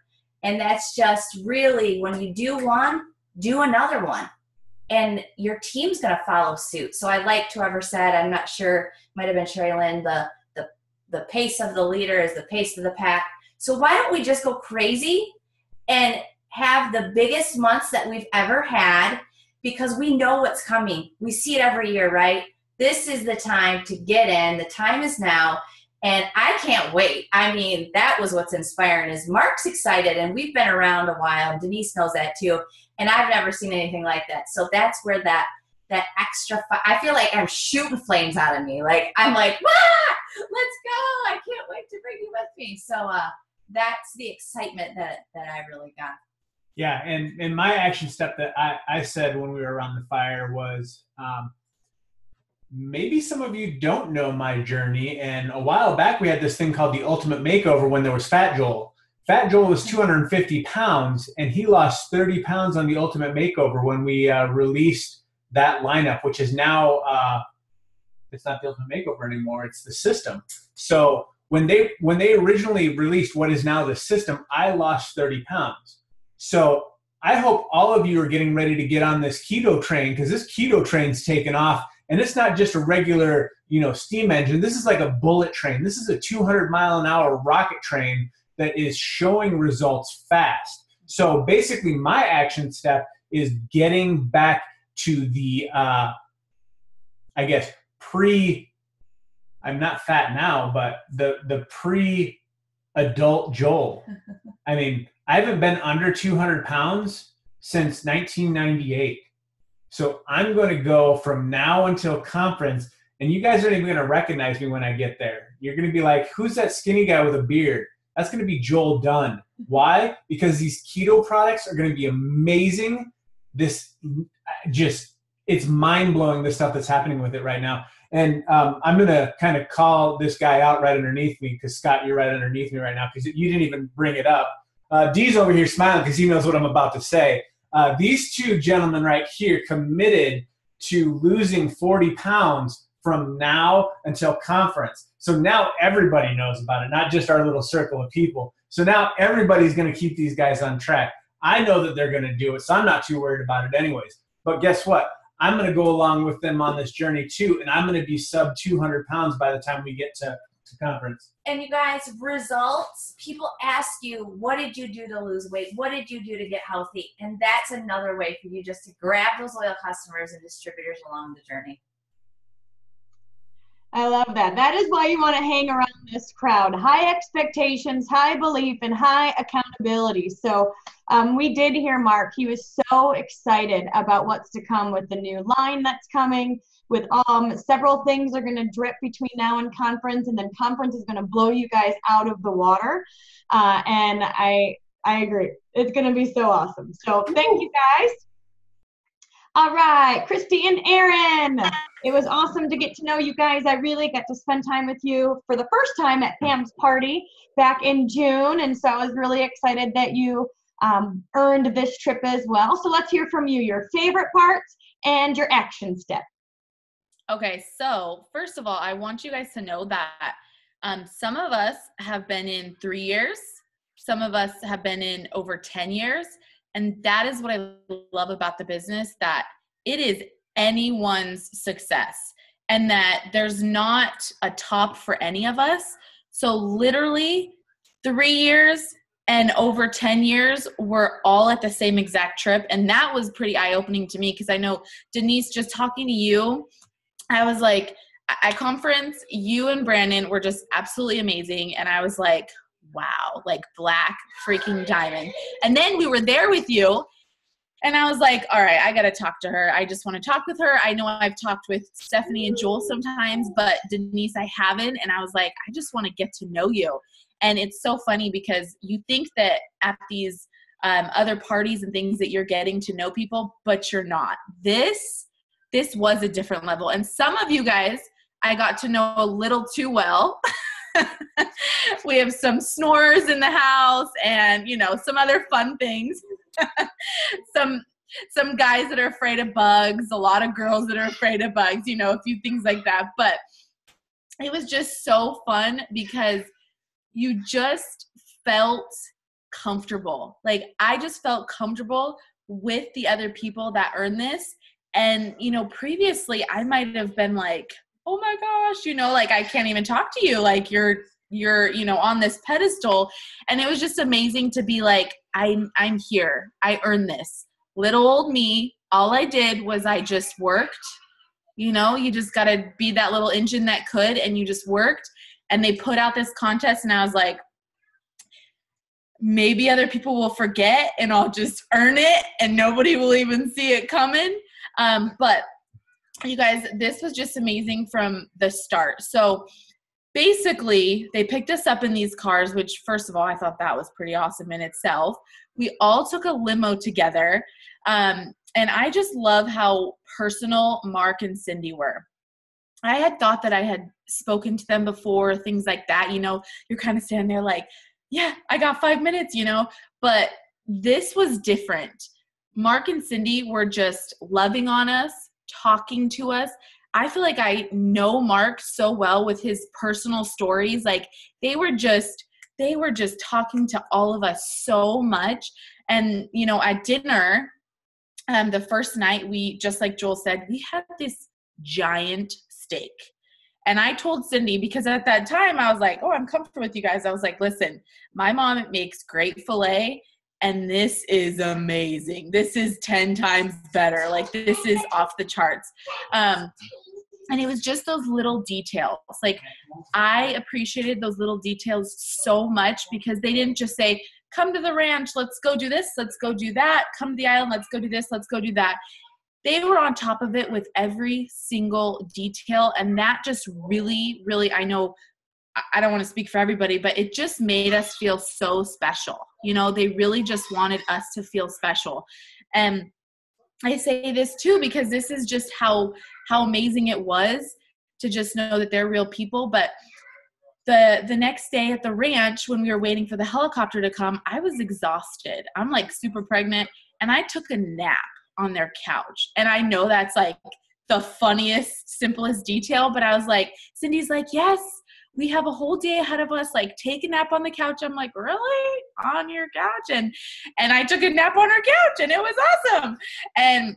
[SPEAKER 7] And that's just really, when you do one, do another one. And your team's going to follow suit. So I liked whoever said, I'm not sure, might have been Sherry Lynn, the pace of the leader is the pace of the pack. So why don't we just go crazy and have the biggest months that we've ever had, because we know what's coming. We see it every year, right? This is the time to get in. The time is now. And I can't wait. I mean, that was what's inspiring, is Mark's excited, and we've been around a while, and Denise knows that too. And I've never seen anything like that. So that's where that extra, I feel like I'm shooting flames out of me. Like, I'm like, let's go. I can't wait to bring you with me. So that's the excitement that I really got.
[SPEAKER 6] Yeah. And my action step that I said when we were around the fire was, maybe some of you don't know my journey. And a while back, we had this thing called the Ultimate Makeover when there was Fat Joel. Fat Joel was 250 pounds, and he lost 30 pounds on the Ultimate Makeover when we released that lineup, which is now, it's not the Ultimate Makeover anymore, it's the system. So when they originally released what is now the system, I lost 30 pounds. So I hope all of you are getting ready to get on this keto train, because this keto train's taken off. And it's not just a regular, steam engine. This is like a bullet train. This is a 200-mile-an-hour rocket train that is showing results fast. So basically, my action step is getting back to the, I'm not fat now, but the pre-adult Joel. I mean, I haven't been under 200 pounds since 1998. So I'm going to go from now until conference, and you guys aren't even going to recognize me when I get there. You're going to be like, who's that skinny guy with a beard? That's going to be Joel Dunn. Why? Because these keto products are going to be amazing. It's mind-blowing, the stuff that's happening with it right now. And I'm going to kind of call this guy out right underneath me, because Scott, you're right underneath me right now, because you didn't even bring it up. Dee's over here smiling because he knows what I'm about to say. These two gentlemen right here committed to losing 40 pounds from now until conference. So now everybody knows about it, not just our little circle of people. So now everybody's going to keep these guys on track. I know that they're going to do it, so I'm not too worried about it anyways. But guess what? I'm going to go along with them on this journey too, and I'm going to be sub 200 pounds by the time we get to conference.
[SPEAKER 7] And you guys, results, people ask you, what did you do to lose weight? What did you do to get healthy? And that's another way for you just to grab those loyal customers and distributors along the journey.
[SPEAKER 1] I love that. That is why you want to hang around this crowd. High expectations, high belief, and high accountability. So we did hear Mark. He was so excited about what's to come with the new line that's coming. With several things are going to drip between now and conference, and then conference is going to blow you guys out of the water. And I agree. It's going to be so awesome. So thank you guys. All right, Christy and Aaron, it was awesome to get to know you guys. I really got to spend time with you for the first time at Pam's party back in June, and so I was really excited that you earned this trip as well. So let's hear from you, your favorite parts and your action step.
[SPEAKER 8] Okay, so first of all, I want you guys to know that some of us have been in 3 years. Some of us have been in over 10 years. And that is what I love about the business, that it is anyone's success and that there's not a top for any of us. So literally 3 years and over 10 years, we're all at the same exact trip. And that was pretty eye-opening to me, because I know, Denise, just talking to you, I was like, at conference, you and Brandon were just absolutely amazing. And I was like, wow, like black freaking diamond. And then we were there with you, and I was like, all right, I got to talk to her. I just want to talk with her. I know I've talked with Stephanie and Joel sometimes, but Denise, I haven't. And I was like, I just want to get to know you. And it's so funny, because you think that at these other parties and things that you're getting to know people, but you're not. This was a different level. And some of you guys, I got to know a little too well. We have some snorers in the house, and some other fun things. some guys that are afraid of bugs, a lot of girls that are afraid of bugs, a few things like that. But it was just so fun, because you just felt comfortable. Like, I just felt comfortable with the other people that earn this. And previously I might have been like, oh my gosh, like, I can't even talk to you. Like, you're on this pedestal. And it was just amazing to be like, I'm here. I earned this. Little old me, all I did was I just worked. You just got to be that little engine that could, and you just worked. And they put out this contest, and I was like, maybe other people will forget, and I'll just earn it, and nobody will even see it coming. But you guys, this was just amazing from the start. So basically, they picked us up in these cars, which, first of all, I thought that was pretty awesome in itself. We all took a limo together. And I just love how personal Mark and Cindy were. I had thought that I had spoken to them before, things like that. You're kind of standing there like, yeah, I got 5 minutes, But this was different. Mark and Cindy were just loving on us, talking to us. I feel like I know Mark so well with his personal stories. Like, they were just talking to all of us so much. And, at dinner, the first night, we, just like Joel said, we had this giant steak. And I told Cindy, because at that time I was like, oh, I'm comfortable with you guys. I was like, listen, my mom makes great filet, and this is amazing. This is 10 times better. Like, this is off the charts. And it was just those little details. Like, I appreciated those little details so much, because they didn't just say, come to the ranch, let's go do this, let's go do that. Come to the island, let's go do this, let's go do that. they were on top of it with every single detail. And that just really, really, I know I don't want to speak for everybody, but it just made us feel so special. You know, they really just wanted us to feel special. And I say this too, because this is just how amazing it was to just know that they're real people. But the next day at the ranch, when we were waiting for the helicopter to come, I was exhausted. I'm like super pregnant, and I took a nap on their couch. And I know that's like the funniest, simplest detail, but I was like, Cindy's like, yes, we have a whole day ahead of us. Like, take a nap on the couch. I'm like, really? On your couch? And I took a nap on her couch, and it was awesome. And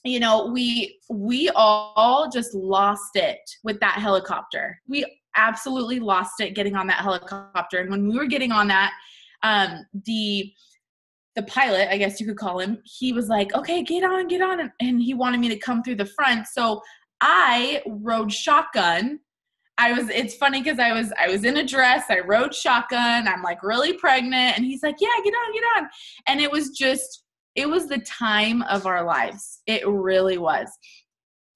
[SPEAKER 8] you know, we all just lost it with that helicopter. We absolutely lost it getting on that helicopter. And when we were getting on that, the pilot, I guess you could call him, he was like, okay, get on. And he wanted me to come through the front. So I rode shotgun. It's funny because I was in a dress. I rode shotgun. I'm like really pregnant. And he's like, yeah, get on. And it was the time of our lives. It really was.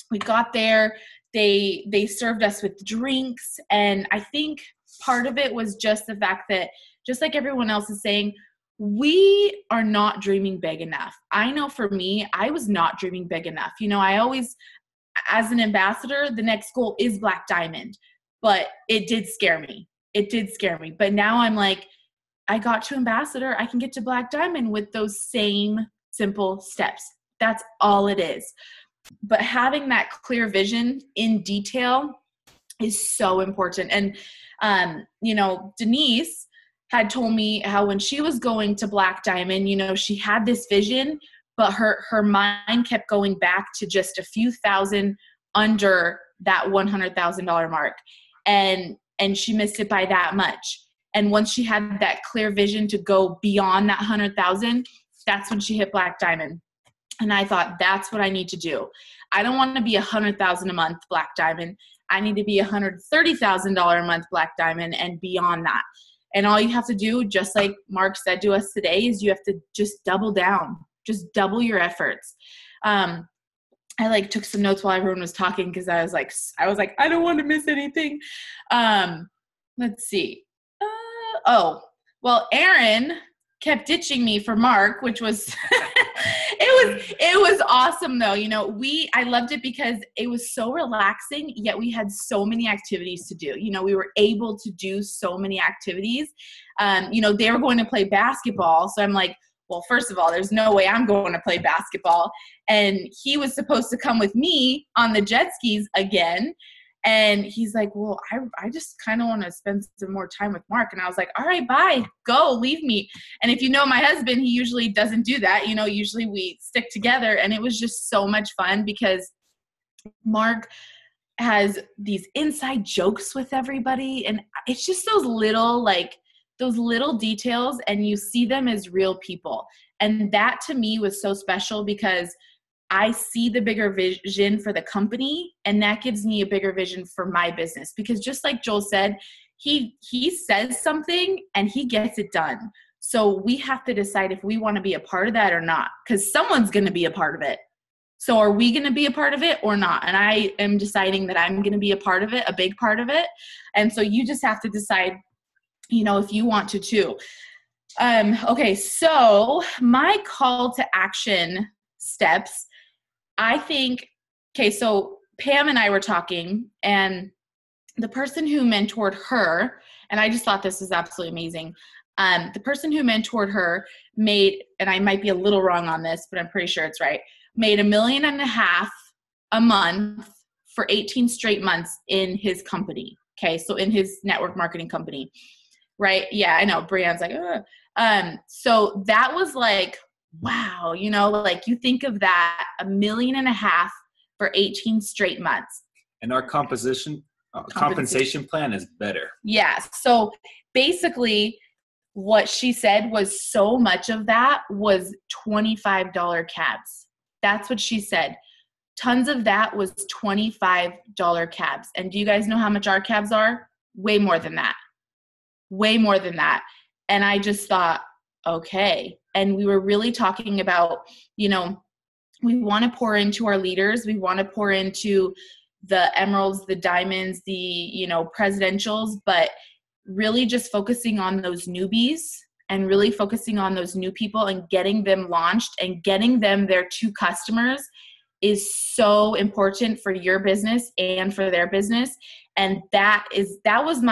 [SPEAKER 8] We got there. They served us with drinks. And I think part of it was just the fact that, just like everyone else is saying, we are not dreaming big enough. I know for me, I was not dreaming big enough. You know, I always, as an ambassador, the next goal is Black Diamond. But it did scare me. But now I'm like, I got to ambassador. I can get to Black Diamond with those same simple steps. That's all it is. But having that clear vision in detail is so important. And, you know, Denise had told me how when she was going to Black Diamond, you know, she had this vision, but her mind kept going back to just a few thousand under that $100,000 mark. And she missed it by that much. And once she had that clear vision to go beyond that 100,000, that's when she hit Black Diamond. And I thought, that's what I need to do. I don't want to be 100,000 a month Black Diamond. I need to be $130,000 a month Black Diamond and beyond that. And all you have to do, just like Mark said to us today, is you have to just double down, just double your efforts. I like took some notes while everyone was talking because I was like, I don't want to miss anything. Let's see. Well, Aaron kept ditching me for Mark, which was, it was awesome though. You know, I loved it because it was so relaxing, yet we had so many activities to do. You know, we were able to do so many activities. You know, they were going to play basketball. So I'm like, well, first of all, there's no way I'm going to play basketball. And he was supposed to come with me on the jet skis again. And he's like, well, I just kind of want to spend some more time with Mark. And I was like, all right, bye, go, leave me. And if you know my husband, he usually doesn't do that. You know, usually we stick together. And it was just so much fun because Mark has these inside jokes with everybody. And it's just those little details, and you see them as real people. And that to me was so special because I see the bigger vision for the company, and that gives me a bigger vision for my business. Because just like Joel said, he says something and he gets it done. So we have to decide if we want to be a part of that or not, because someone's going to be a part of it. So are we going to be a part of it or not? And I am deciding that I'm going to be a part of it, a big part of it. And so you just have to decide, you know, if you want to too. Okay, so my call to action steps, I think, okay, so Pam and I were talking, and the person who mentored her, and I just thought this was absolutely amazing. The person who mentored her made, and I might be a little wrong on this, but I'm pretty sure it's right, made $1.5 million a month for 18 straight months in his company. Okay, so in his network marketing company, right? Yeah, I know. Brianne's like, ugh. So that was like, wow, you know, like you think of that, $1.5 million for 18 straight months.
[SPEAKER 9] And our compensation plan is better.
[SPEAKER 8] Yeah. So basically what she said was so much of that was $25 cabs. That's what she said. Tons of that was $25 cabs. And do you guys know how much our cabs are? Way more than that. Way more than that. And I just thought, okay. And we were really talking about, you know, we want to pour into our leaders. We want to pour into the emeralds, the diamonds, the, you know, presidentials, but really just focusing on those newbies and really focusing on those new people and getting them launched and getting them their 2 customers is so important for your business and for their business. And that was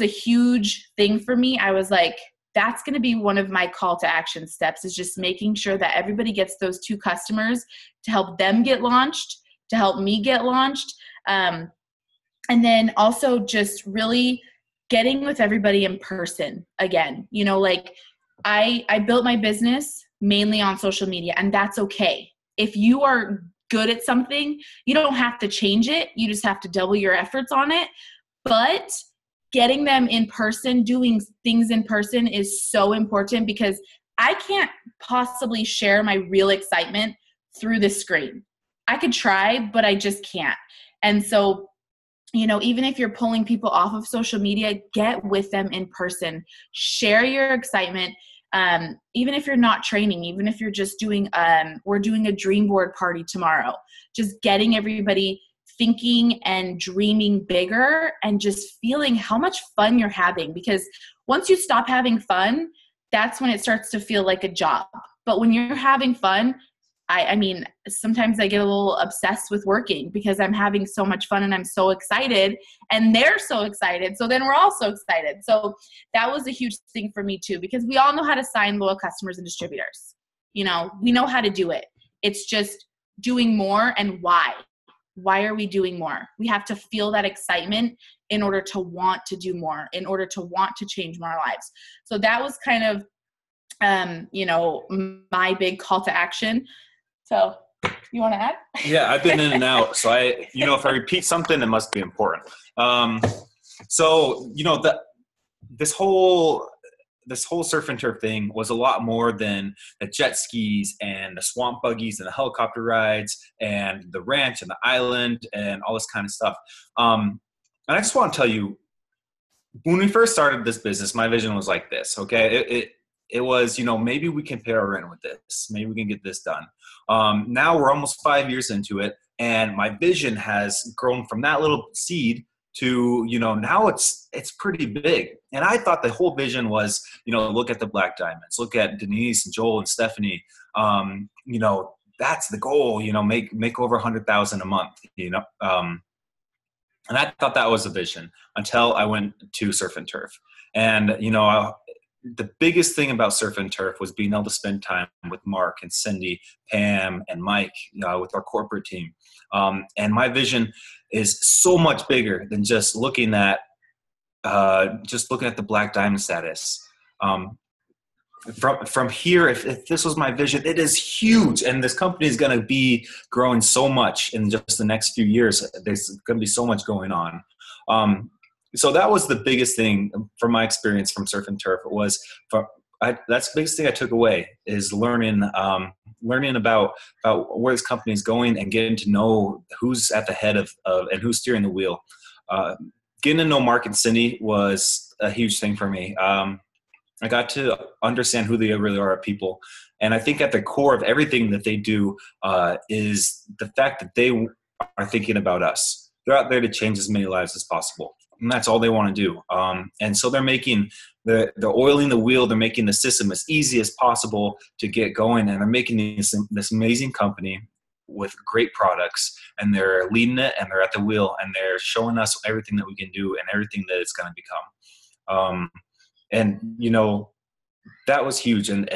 [SPEAKER 8] a huge thing for me. I was like, that's going to be one of my call to action steps, is just making sure that everybody gets those 2 customers to help them get launched, to help me get launched. And then also just really getting with everybody in person again. You know, like I built my business mainly on social media, and that's okay. If you are good at something, you don't have to change it. You just have to double your efforts on it. But getting them in person, doing things in person is so important, because I can't possibly share my real excitement through the screen. I could try, but I just can't. And so, you know, even if you're pulling people off of social media, get with them in person, share your excitement. Even if you're not training, even if you're just doing, we're doing a dream board party tomorrow, just getting everybody thinking and dreaming bigger and just feeling how much fun you're having. Because once you stop having fun, that's when it starts to feel like a job. But when you're having fun, I mean, sometimes I get a little obsessed with working because I'm having so much fun and I'm so excited and they're so excited. So then we're all so excited. So that was a huge thing for me too, because we all know how to sign loyal customers and distributors. You know, we know how to do it. It's just doing more. And why? Why are we doing more? We have to feel that excitement in order to want to do more, in order to want to change more lives. So that was kind of, you know, my big call to action. So you want to add?
[SPEAKER 9] Yeah, I've been in and out. So if I repeat something, it must be important. So, you know, this whole surf and turf thing was a lot more than the jet skis and the swamp buggies and the helicopter rides and the ranch and the island and all this kind of stuff. And I just want to tell you, when we first started this business, my vision was like this, okay? It was, you know, maybe we can pay our rent with this. Maybe we can get this done. Now we're almost 5 years into it, and my vision has grown from that little seed to, you know, now it's pretty big. And I thought the whole vision was, you know, look at the Black Diamonds, look at Denise and Joel and Stephanie. You know, that's the goal, you know, make over 100,000 a month, you know. And I thought that was the vision until I went to Surf and Turf. And, you know, the biggest thing about Surf and Turf was being able to spend time with Mark and Cindy, Pam and Mike, with our corporate team. And my vision is so much bigger than just looking at the Black Diamond status. From here, if this was my vision, it is huge, and this company is going to be growing so much in just the next few years. There's going to be so much going on. So that was the biggest thing from my experience from Surf and Turf. That's the biggest thing I took away is learning about where this company is going and getting to know who's at the head of and who's steering the wheel. Getting to know Mark and Cindy was a huge thing for me. I got to understand who they really are as people. And I think at the core of everything that they do is the fact that they are thinking about us. They're out there to change as many lives as possible. And that's all they want to do. And so they're making they're oiling the wheel. They're making the system as easy as possible to get going. And they're making this amazing company with great products, and they're leading it, and they're at the wheel, and they're showing us everything that we can do and everything that it's going to become. And, you know, that was huge. And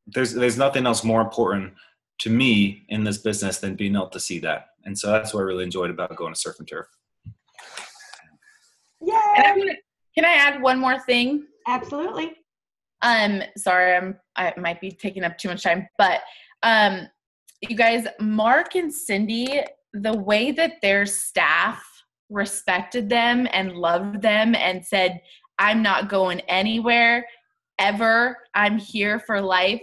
[SPEAKER 9] there's nothing else more important to me in this business than being able to see that. And so that's what I really enjoyed about going to Surf and Turf.
[SPEAKER 1] Yeah.
[SPEAKER 8] Can I add one more thing?
[SPEAKER 1] Absolutely.
[SPEAKER 8] Sorry, I might be taking up too much time, but you guys, Mark and Cindy, the way that their staff respected them and loved them and said, I'm not going anywhere ever. I'm here for life.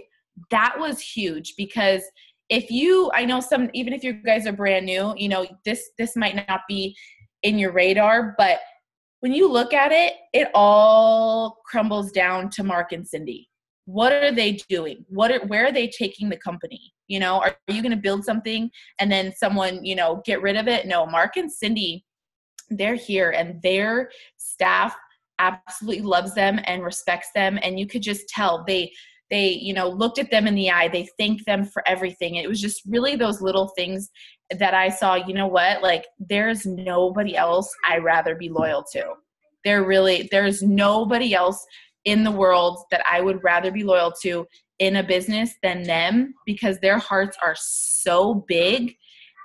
[SPEAKER 8] That was huge, because I know even if you guys are brand new, you know, this might not be in your radar, but when you look at it, it all crumbles down to Mark and Cindy. what are they doing? Where are they taking the company? You know, are you going to build something and then someone, you know, get rid of it? No, Mark and Cindy, they're here, and their staff absolutely loves them and respects them. And you could just tell they, you know, looked at them in the eye. They thanked them for everything. It was just really those little things that I saw, you know what, like there's nobody else I'd rather be loyal to. There's nobody else in the world that I would rather be loyal to in a business than them, because their hearts are so big.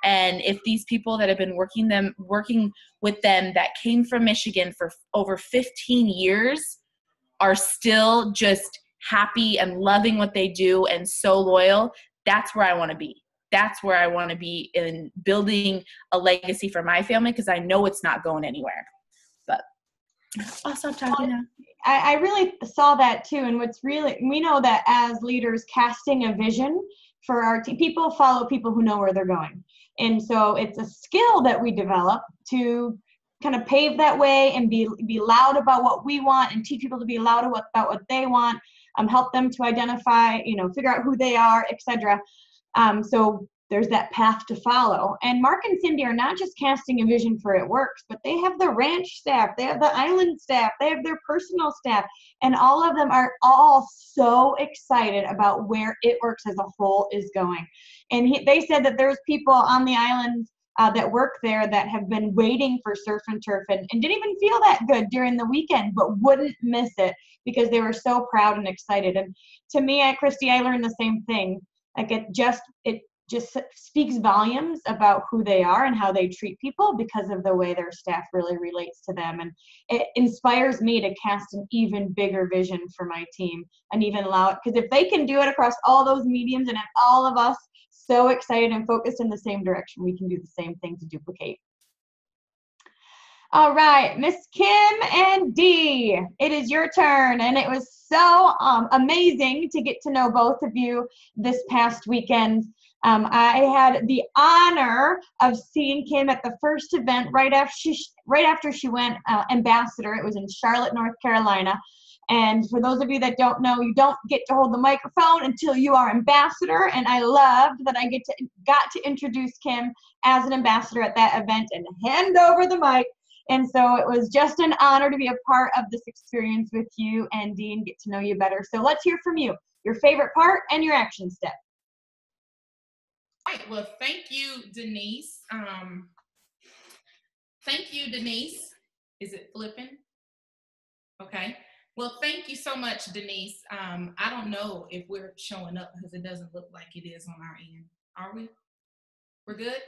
[SPEAKER 8] And if these people that have been working with them that came from Michigan for over 15 years are still just happy and loving what they do and so loyal, that's where I want to be. That's where I want to be in building a legacy for my family, because I know it's not going anywhere. But I'll stop talking now.
[SPEAKER 1] I really saw that too. And we know that as leaders, casting a vision for our team, people follow people who know where they're going. And so it's a skill that we develop to kind of pave that way and be loud about what we want and teach people to be loud about what they want, help them to identify, you know, figure out who they are, etc. So there's that path to follow. And Mark and Cindy are not just casting a vision for It Works, but they have the ranch staff, they have the island staff, they have their personal staff, and all of them are all so excited about where It Works as a whole is going. And they said that there's people on the island that work there that have been waiting for Surf and Turf and didn't even feel that good during the weekend, but wouldn't miss it because they were so proud and excited. And to me, Christy, I learned the same thing. Like it just speaks volumes about who they are and how they treat people because of the way their staff really relates to them. And it inspires me to cast an even bigger vision for my team and even allow it, because if they can do it across all those mediums and have all of us so excited and focused in the same direction, we can do the same thing to duplicate. All right, Miss Kim and Dee, it is your turn. And it was so amazing to get to know both of you this past weekend. I had the honor of seeing Kim at the first event right after she went ambassador. It was in Charlotte, North Carolina. And for those of you that don't know, you don't get to hold the microphone until you are ambassador. And I loved that I got to introduce Kim as an ambassador at that event and hand over the mic. And so it was just an honor to be a part of this experience with you and Dee and get to know you better. So let's hear from you, your favorite part and your action step.
[SPEAKER 10] All right, well, thank you, Denise. Thank you, Denise. Is it flipping? Okay. Well, thank you so much, Denise. I don't know if we're showing up because it doesn't look like it is on our end. Are we? We're good?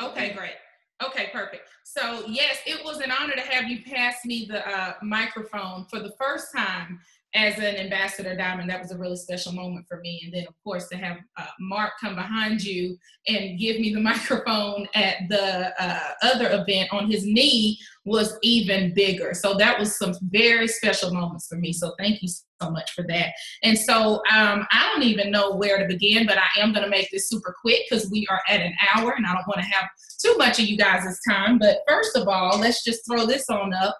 [SPEAKER 10] Okay, great. Okay, perfect. So, yes, it was an honor to have you pass me the microphone for the first time as an ambassador Diamond. That was a really special moment for me. And then, of course, to have Mark come behind you and give me the microphone at the other event on his knee was even bigger. So that was some very special moments for me. So thank you so much for that. And so I don't even know where to begin, but I am going to make this super quick because we are at an hour and I don't want to have too much of you guys' time. But first of all, let's just throw this on up.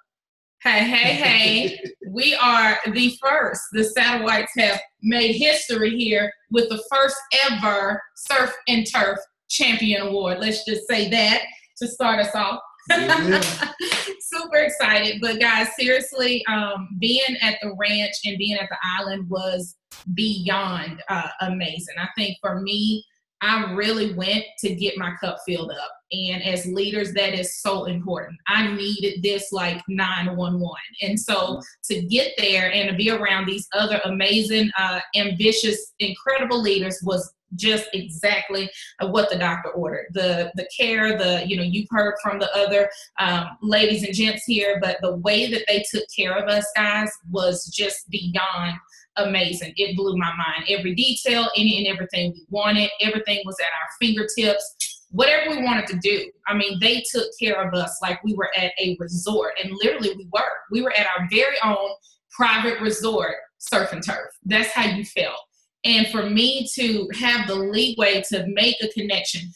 [SPEAKER 10] Hey, we are the first. The Satellites have made history here with the first ever Surf and Turf Champion Award. Let's just say that to start us off. Yeah. Super excited. But guys, seriously, being at the ranch and being at the island was beyond amazing. I think for me, I really went to get my cup filled up. And as leaders, that is so important. I needed this like 911. And so to get there and to be around these other amazing, ambitious, incredible leaders was just exactly what the doctor ordered. The care, you've heard from the other ladies and gents here, but the way that they took care of us guys was just beyond amazing. It blew my mind. Every detail, any and everything we wanted, everything was at our fingertips. Whatever we wanted to do. I mean, they took care of us like we were at a resort, and literally we were at our very own private resort, Surf and Turf. That's how you felt. And for me to have the leeway to make a connection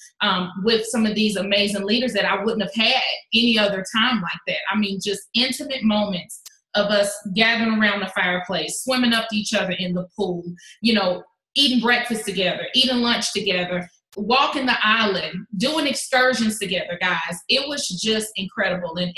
[SPEAKER 10] with some of these amazing leaders that I wouldn't have had any other time like that. I mean, just intimate moments of us gathering around the fireplace, swimming up to each other in the pool, eating breakfast together, eating lunch together, walking the island, doing excursions together, guys. It was just incredible. And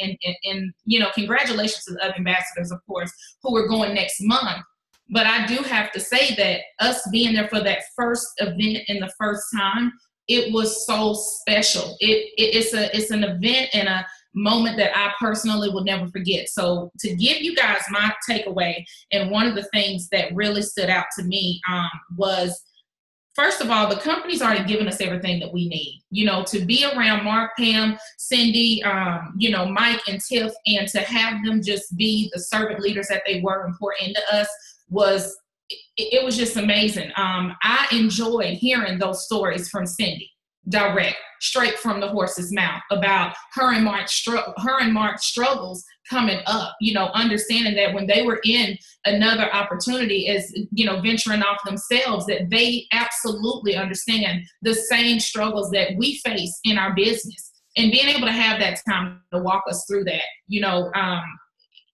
[SPEAKER 10] congratulations to the other ambassadors, of course, who are going next month. But I do have to say that us being there for that first event and the first time, it was so special. It's an event and a moment that I personally will never forget. So to give you guys my takeaway, and one of the things that really stood out to me was, first of all, the company's already given us everything that we need, to be around Mark, Pam, Cindy, Mike and Tiff, and to have them just be the servant leaders that they were and pour into us it was just amazing. I enjoyed hearing those stories from Cindy, direct, straight from the horse's mouth, about her and Mark's struggles coming up, understanding that when they were in another opportunity as, venturing off themselves, that they absolutely understand the same struggles that we face in our business, and being able to have that time to walk us through that,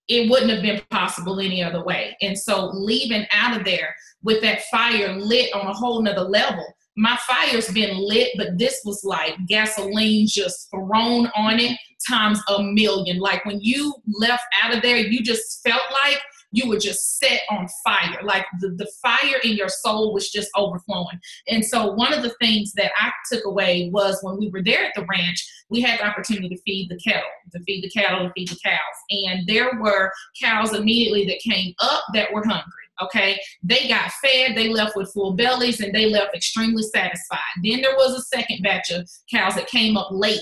[SPEAKER 10] it wouldn't have been possible any other way. And so leaving out of there with that fire lit on a whole nother level. My fire's been lit, but this was like gasoline just thrown on it times a million. Like when you left out of there, you just felt like you were just set on fire. Like the fire in your soul was just overflowing. And so one of the things that I took away was, when we were there at the ranch, we had the opportunity to feed the cattle, to feed the cows. And there were cows immediately that came up that were hungry. Okay, they got fed, they left with full bellies, and they left extremely satisfied. Then there was a second batch of cows that came up late.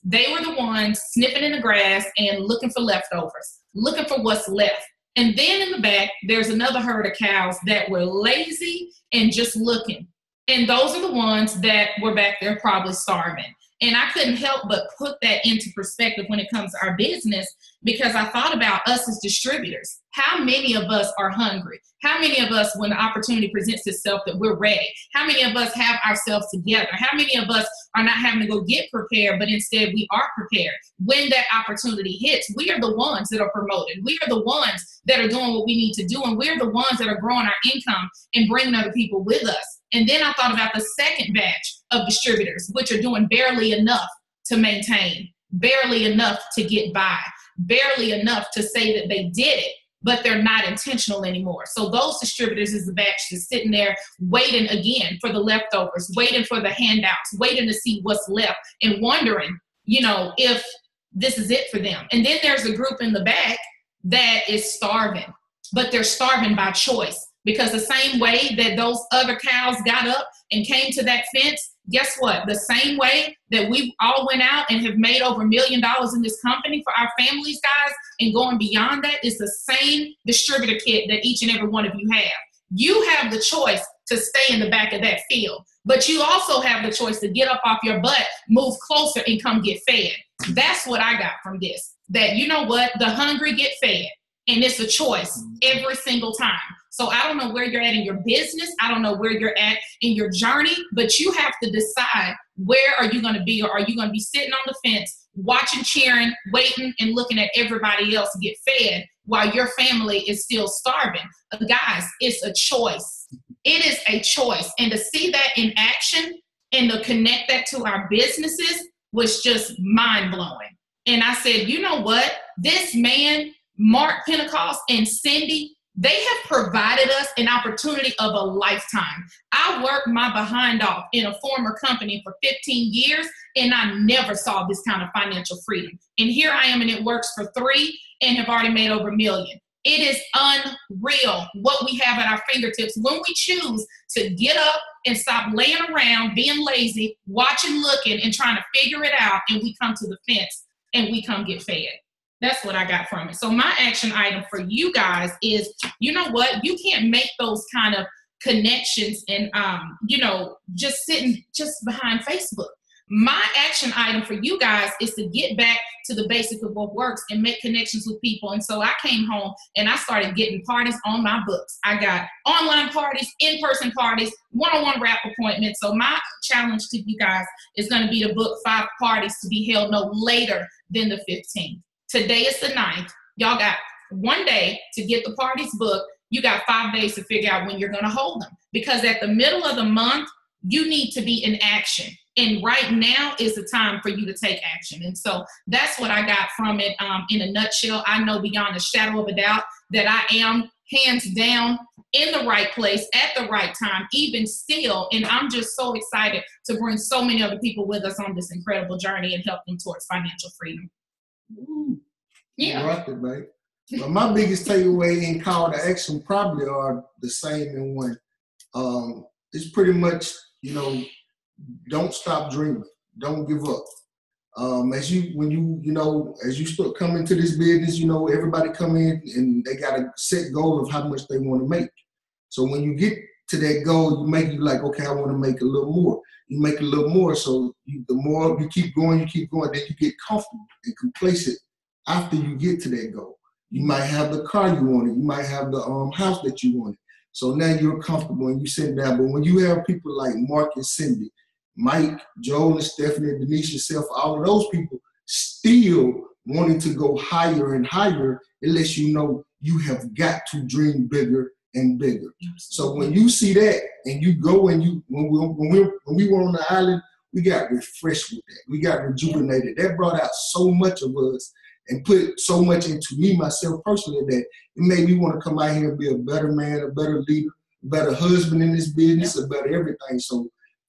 [SPEAKER 10] They were the ones sniffing in the grass and looking for leftovers, looking for what's left. And then in the back, there's another herd of cows that were lazy and just looking. And those are the ones that were back there probably starving. And I couldn't help but put that into perspective when it comes to our business, because I thought about us as distributors. How many of us are hungry? How many of us, when the opportunity presents itself, that we're ready? How many of us have ourselves together? How many of us are not having to go get prepared, but instead we are prepared? When that opportunity hits, we are the ones that are promoted. We are the ones that are doing what we need to do. And we're the ones that are growing our income and bringing other people with us. And then I thought about the second batch of distributors, which are doing barely enough to maintain, barely enough to get by, barely enough to say that they did it, but they're not intentional anymore. So those distributors is the batch that's sitting there waiting again for the leftovers, waiting for the handouts, waiting to see what's left, and wondering, if this is it for them. And then there's a group in the back that is starving, but they're starving by choice. Because the same way that those other cows got up and came to that fence, guess what? The same way that we all went out and have made over $1 million in this company for our families, guys, and going beyond that, is the same distributor kit that each and every one of you have. You have the choice to stay in the back of that field, but you also have the choice to get up off your butt, move closer, and come get fed. That's what I got from this. That, you know what? The hungry get fed, and it's a choice every single time. So I don't know where you're at in your business. I don't know where you're at in your journey, but you have to decide, where are you going to be? Or are you going to be sitting on the fence, watching, cheering, waiting, and looking at everybody else get fed while your family is still starving? Guys, it's a choice. It is a choice. And to see that in action and to connect that to our businesses was just mind-blowing. And I said, you know what? This man, Mark, Pentecost, and Cindy, they have provided us an opportunity of a lifetime. I worked my behind off in a former company for 15 years, and I never saw this kind of financial freedom. And here I am, and it works for 3 and have already made over $1 million. It is unreal what we have at our fingertips when we choose to get up and stop laying around, being lazy, watching, looking, and trying to figure it out, and we come to the fence and we come get fed. That's what I got from it. So my action item for you guys is, you know what? You can't make those kind of connections and, just sitting just behind Facebook. My action item for you guys is to get back to the basic of what works and make connections with people. And so I came home and I started getting parties on my books. I got online parties, in-person parties, one-on-one rap appointments. So my challenge to you guys is going to be to book 5 parties to be held no later than the 15th. Today is the 9th. Y'all got one day to get the parties booked. You got 5 days to figure out when you're going to hold them, because at the middle of the month, you need to be in action. And right now is the time for you to take action. And so that's what I got from it. In a nutshell, I know beyond a shadow of a doubt that I am hands down in the right place at the right time, even still. And I'm just so excited to bring so many other people with us on this incredible journey and help them towards financial freedom.
[SPEAKER 11] Yeah. Rock it, babe. But my biggest takeaway in call to action probably are the same in one. It's pretty much, don't stop dreaming. Don't give up. As you start coming to this business, everybody come in and they got a set goal of how much they want to make. So when you get to that goal, you like, okay, I want to make a little more. You make a little more. So the more you keep going, then you get comfortable and complacent after you get to that goal. You might have the car you wanted. You might have the house that you wanted. So now you're comfortable and you sit down. But when you have people like Mark and Cindy, Mike, Joel and Stephanie, and Denise, yourself, all of those people still wanting to go higher and higher, it lets you know you have got to dream bigger and bigger. So when you see that and you go and when we were on the island, we got refreshed with that. We got rejuvenated. That brought out so much of us and put so much into me, myself personally, that it made me want to come out here and be a better man, a better leader, a better husband in this business, a better everything. So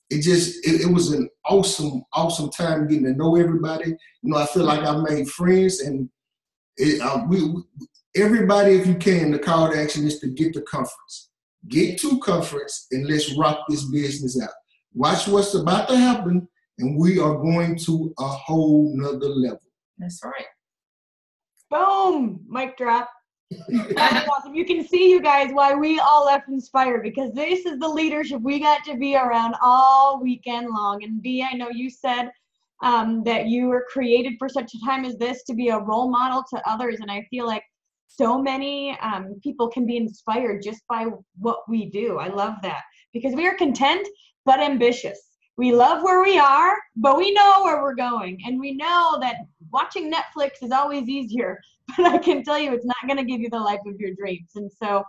[SPEAKER 11] it was an awesome time getting to know everybody. I feel like I made friends, and everybody, if you can, the call to action is to get to conference. Get to conference and let's rock this business out. Watch what's about to happen, and we are going to a whole nother level.
[SPEAKER 10] That's right.
[SPEAKER 1] Boom, mic drop. That's awesome. You can see, you guys, why we all left inspired, because this is the leadership we got to be around all weekend long. And B, I know you said that you were created for such a time as this to be a role model to others. And I feel like so many people can be inspired just by what we do. I love that, because we are content but ambitious. We love where we are, but we know where we're going. And we know that watching Netflix is always easier, but I can tell you it's not going to give you the life of your dreams. And so,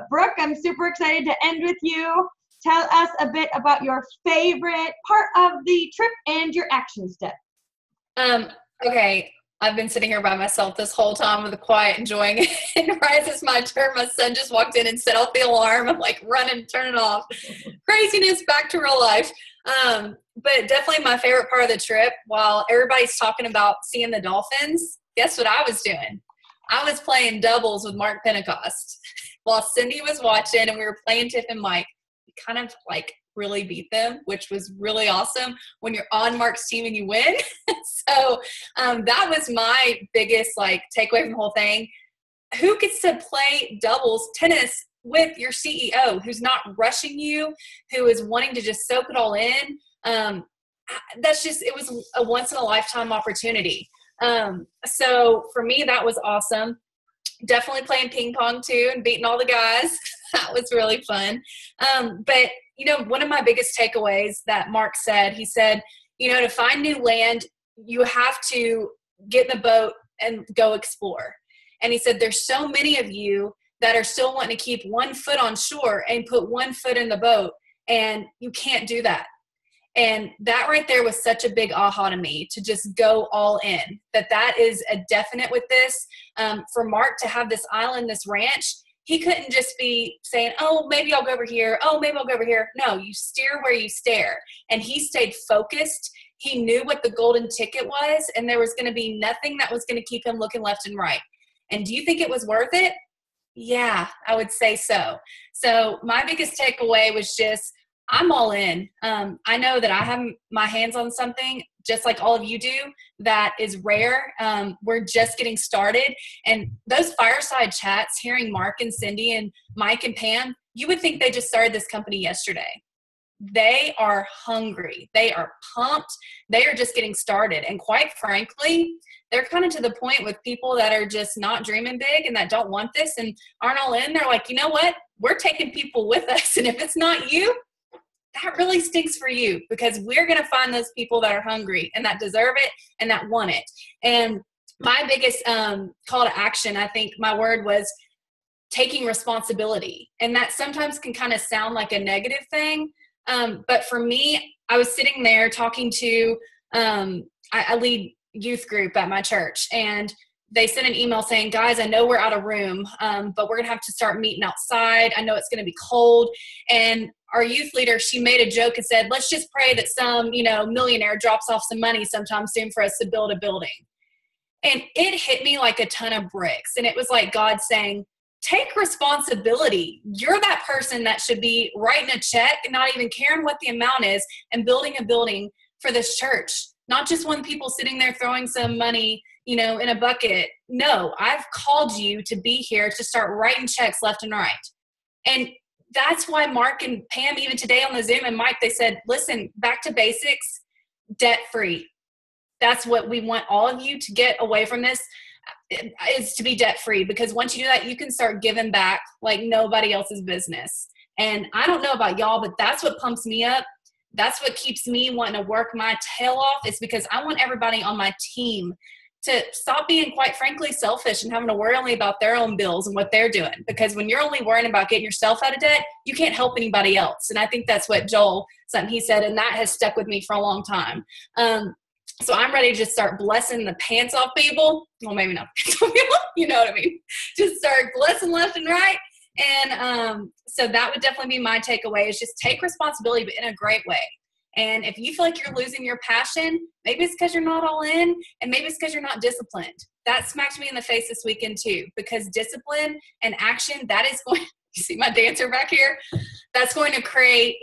[SPEAKER 1] Brooke, I'm super excited to end with you. Tell us a bit about your favorite part of the trip and your action step.
[SPEAKER 2] Okay. I've been sitting here by myself this whole time with a quiet, enjoying it. And right as it's my turn, my son just walked in and set off the alarm. I'm like, run and turn it off. Craziness, back to real life. But definitely my favorite part of the trip, while everybody's talking about seeing the dolphins, guess what I was doing? I was playing doubles with Mark Pentecost. While Cindy was watching and we were playing Tiff and Mike, we kind of like really beat them, which was really awesome when you're on Mark's team and you win. So that was my biggest takeaway from the whole thing. Who gets to play doubles tennis with your CEO, who's not rushing you, who is wanting to just soak it all in? It was a once in a lifetime opportunity. So for me, that was awesome. Definitely playing ping pong too and beating all the guys. That was really fun. But one of my biggest takeaways that Mark said, he said, to find new land, you have to get in the boat and go explore. And he said, there's so many of you that are still wanting to keep one foot on shore and put one foot in the boat, and you can't do that. And that right there was such a big aha to me, to just go all in. That is a definite with this. For Mark to have this island, this ranch, he couldn't just be saying, oh, maybe I'll go over here. Oh, maybe I'll go over here. No, you steer where you stare. And he stayed focused. He knew what the golden ticket was, and there was going to be nothing that was going to keep him looking left and right. And do you think it was worth it? Yeah, I would say so. So my biggest takeaway was just, I'm all in. I know that I have my hands on something, just like all of you do, that is rare. We're just getting started. And those fireside chats, hearing Mark and Cindy and Mike and Pam, you would think they just started this company yesterday. They are hungry. They are pumped. They are just getting started. And quite frankly, they're kind of to the point with people that are just not dreaming big and that don't want this and aren't all in. They're like, you know what? We're taking people with us. And if it's not you, that really stinks for you, because we're going to find those people that are hungry and that deserve it and that want it. And
[SPEAKER 12] my biggest call to action, I think my word was taking responsibility. And that sometimes can kind of sound like a negative thing. But for me, I was sitting there talking to, I lead youth group at my church, and they sent an email saying, guys, I know we're out of room, but we're going to have to start meeting outside. I know it's going to be cold. And our youth leader, she made a joke and said, let's just pray that some, millionaire drops off some money sometime soon for us to build a building. And it hit me like a ton of bricks. And it was like God saying, take responsibility. You're that person that should be writing a check and not even caring what the amount is and building a building for this church. Not just one people sitting there throwing some money, in a bucket. No, I've called you to be here to start writing checks left and right. And that's why Mark and Pam, even today on the Zoom, and Mike, they said, listen, back to basics, debt-free. That's what we want all of you to get away from this, is to be debt-free. Because once you do that, you can start giving back like nobody else's business. And I don't know about y'all, but that's what pumps me up. That's what keeps me wanting to work my tail off, is because I want everybody on my team to stop being, quite frankly, selfish and having to worry only about their own bills and what they're doing. Because when you're only worrying about getting yourself out of debt, you can't help anybody else. And I think that's what Joel, something he said, and that has stuck with me for a long time. So I'm ready to just start blessing the pants off people. Well, maybe not the pants off people, you know what I mean? Just start blessing left and right. And so that would definitely be my takeaway, is just take responsibility, but in a great way. And if you feel like you're losing your passion, maybe it's because you're not all in, and maybe it's because you're not disciplined. That smacked me in the face this weekend too, because discipline and action, that is going, you see my dancer back here? That's going to create,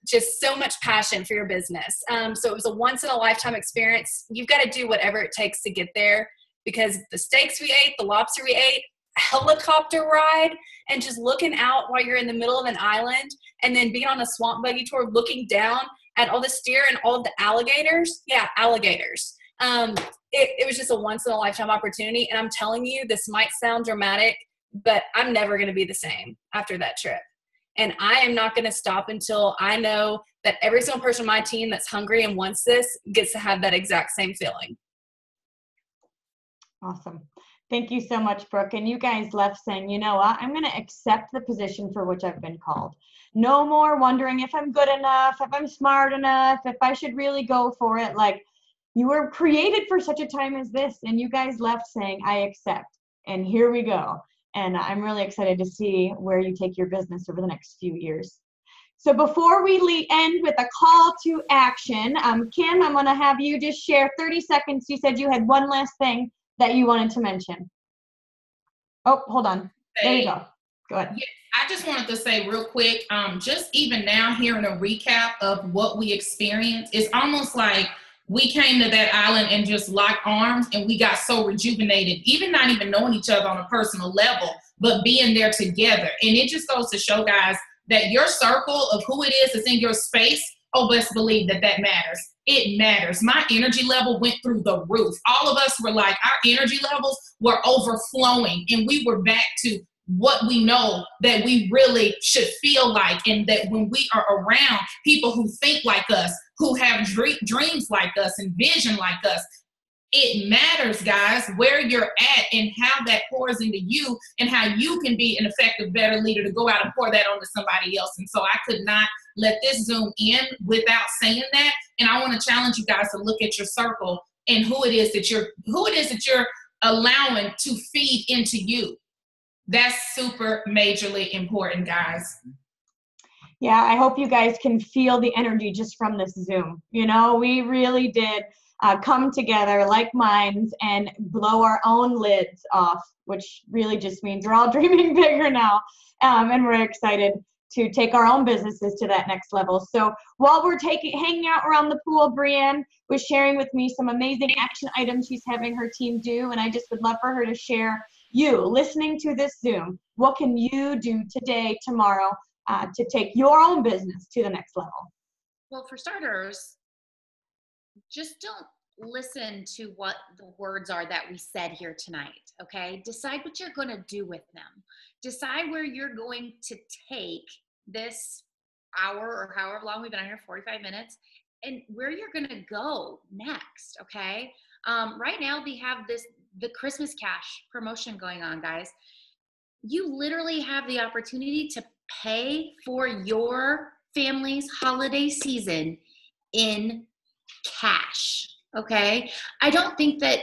[SPEAKER 12] just so much passion for your business. So it was a once in a lifetime experience. You've got to do whatever it takes to get there, because the steaks we ate, the lobster we ate, helicopter ride, and just looking out while you're in the middle of an island, and then being on a swamp buggy tour, looking down at all the steer and all of the alligators. Yeah, alligators. It was just a once in a lifetime opportunity. And I'm telling you, this might sound dramatic, but I'm never going to be the same after that trip. And I am not going to stop until I know that every single person on my team that's hungry and wants this gets to have that exact same feeling.
[SPEAKER 1] Awesome. Thank you so much, Brooke. And you guys left saying, you know what, I'm going to accept the position for which I've been called. No more wondering if I'm good enough, if I'm smart enough, if I should really go for it. Like, you were created for such a time as this, and you guys left saying, I accept. And here we go. And I'm really excited to see where you take your business over the next few years. So before we end with a call to action, Kim, I'm going to have you just share 30 seconds. You said you had one last thing that you wanted to mention. Oh, hold on. There you go. Go ahead.
[SPEAKER 10] Yeah, I just wanted to say real quick, just even now hearing a recap of what we experienced, it's almost like we came to that island and just locked arms, and we got so rejuvenated, even not even knowing each other on a personal level, but being there together. And it just goes to show, guys, that your circle of who it is that's in your space, oh, best believe that matters. It matters. My energy level went through the roof. All of us were like, our energy levels were overflowing, and we were back to what we know that we really should feel like. And that when we are around people who think like us, who have dreams like us and vision like us, it matters, guys, where you're at and how that pours into you, and how you can be an effective, better leader to go out and pour that onto somebody else. And so I could not let this Zoom end without saying that. And I want to challenge you guys to look at your circle and who it is that you're allowing to feed into you. That's super majorly important, guys.
[SPEAKER 1] Yeah, I hope you guys can feel the energy just from this Zoom. We really did come together like minds and blow our own lids off, which really just means we're all dreaming bigger now. And we're excited to take our own businesses to that next level. So while we're hanging out around the pool, Brianne was sharing with me some amazing action items she's having her team do. And I just would love for her to share, you listening to this Zoom, what can you do today, tomorrow, to take your own business to the next level?
[SPEAKER 4] Well, for starters, just don't listen to what the words are that we said here tonight, okay? Decide what you're going to do with them. Decide where you're going to take this hour or however long we've been on here, 45 minutes, and where you're going to go next, okay? Right now we have the Christmas cash promotion going on, guys. You literally have the opportunity to pay for your family's holiday season in cash. Okay. I don't think that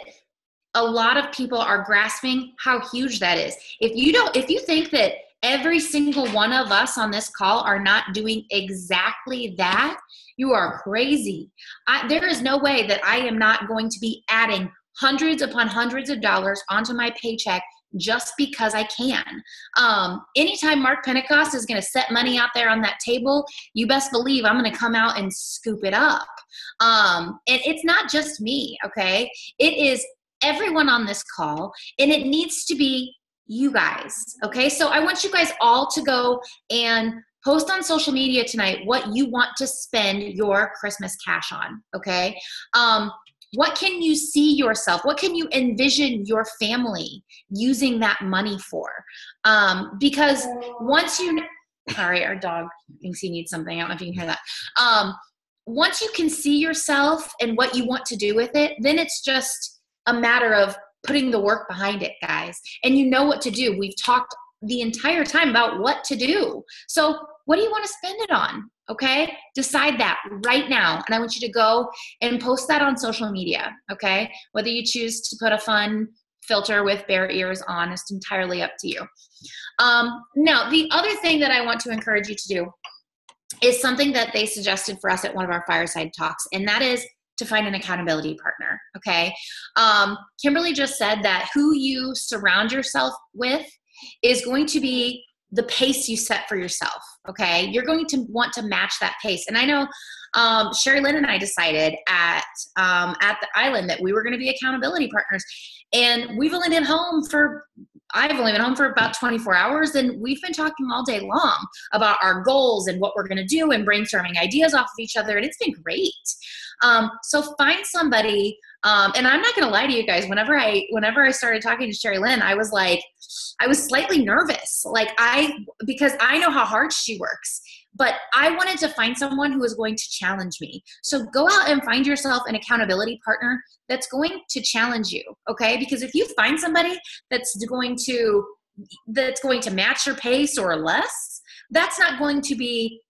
[SPEAKER 4] a lot of people are grasping how huge that is. If you think that every single one of us on this call are not doing exactly that, you are crazy. There is no way that I am not going to be adding hundreds upon hundreds of dollars onto my paycheck just because I can. Anytime Mark Pentecost is going to set money out there on that table, you best believe I'm going to come out and scoop it up. And it's not just me, okay? It is everyone on this call, and it needs to be you guys, okay? So I want you guys all to go and post on social media tonight what you want to spend your Christmas cash on, okay? What can you see yourself? What can you envision your family using that money for? Because once sorry, our dog thinks he needs something. I don't know if you can hear that. Once you can see yourself and what you want to do with it, then it's just a matter of putting the work behind it, guys. And you know what to do. We've talked the entire time about what to do. So what do you want to spend it on? Okay, decide that right now. And I want you to go and post that on social media, okay? Whether you choose to put a fun filter with bear ears on, it's entirely up to you. Now, the other thing that I want to encourage you to do is something that they suggested for us at one of our fireside talks, and that is to find an accountability partner, okay? Kimberly just said that who you surround yourself with is going to be the pace you set for yourself, okay? You're going to want to match that pace. And I know Sherry Lynn and I decided at the island that we were going to be accountability partners. And I've only been home for about 24 hours, and we've been talking all day long about our goals and what we're going to do and brainstorming ideas off of each other, and it's been great. So find somebody, and I'm not going to lie to you guys, whenever I started talking to Sherry Lynn, I was slightly nervous, because I know how hard she works, but I wanted to find someone who was going to challenge me. So go out and find yourself an accountability partner that's going to challenge you, okay? Because if you find somebody that's going to match your pace or less, that's not going to be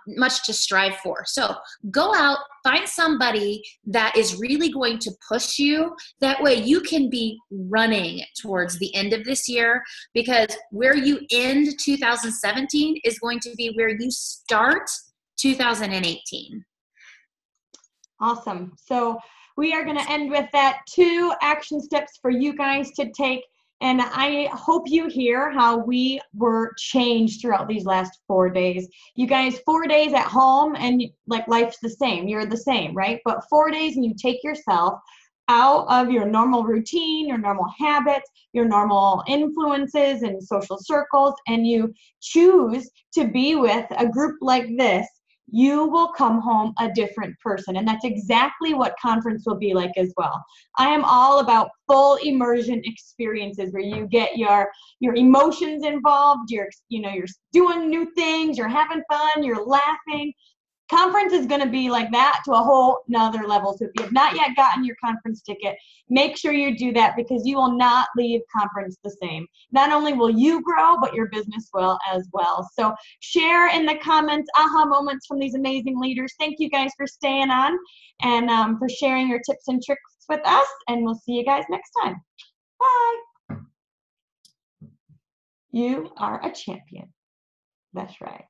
[SPEAKER 4] much to strive for. So go out, find somebody that is really going to push you. That way you can be running towards the end of this year, because where you end 2017 is going to be where you start 2018.
[SPEAKER 1] Awesome. So we are going to end with that 2 action steps for you guys to take. And I hope you hear how we were changed throughout these last 4 days. You guys, 4 days at home and life's the same. You're the same, right? But 4 days and you take yourself out of your normal routine, your normal habits, your normal influences and social circles, and you choose to be with a group like this, you will come home a different person. And that's exactly what conference will be like as well. I am all about full immersion experiences where you get your emotions involved, you're doing new things, you're having fun, you're laughing. Conference is going to be like that to a whole nother level. So if you have not yet gotten your conference ticket, make sure you do that, because you will not leave conference the same. Not only will you grow, but your business will as well. So share in the comments aha moments from these amazing leaders. Thank you guys for staying on and for sharing your tips and tricks with us. And we'll see you guys next time. Bye. You are a champion. That's right.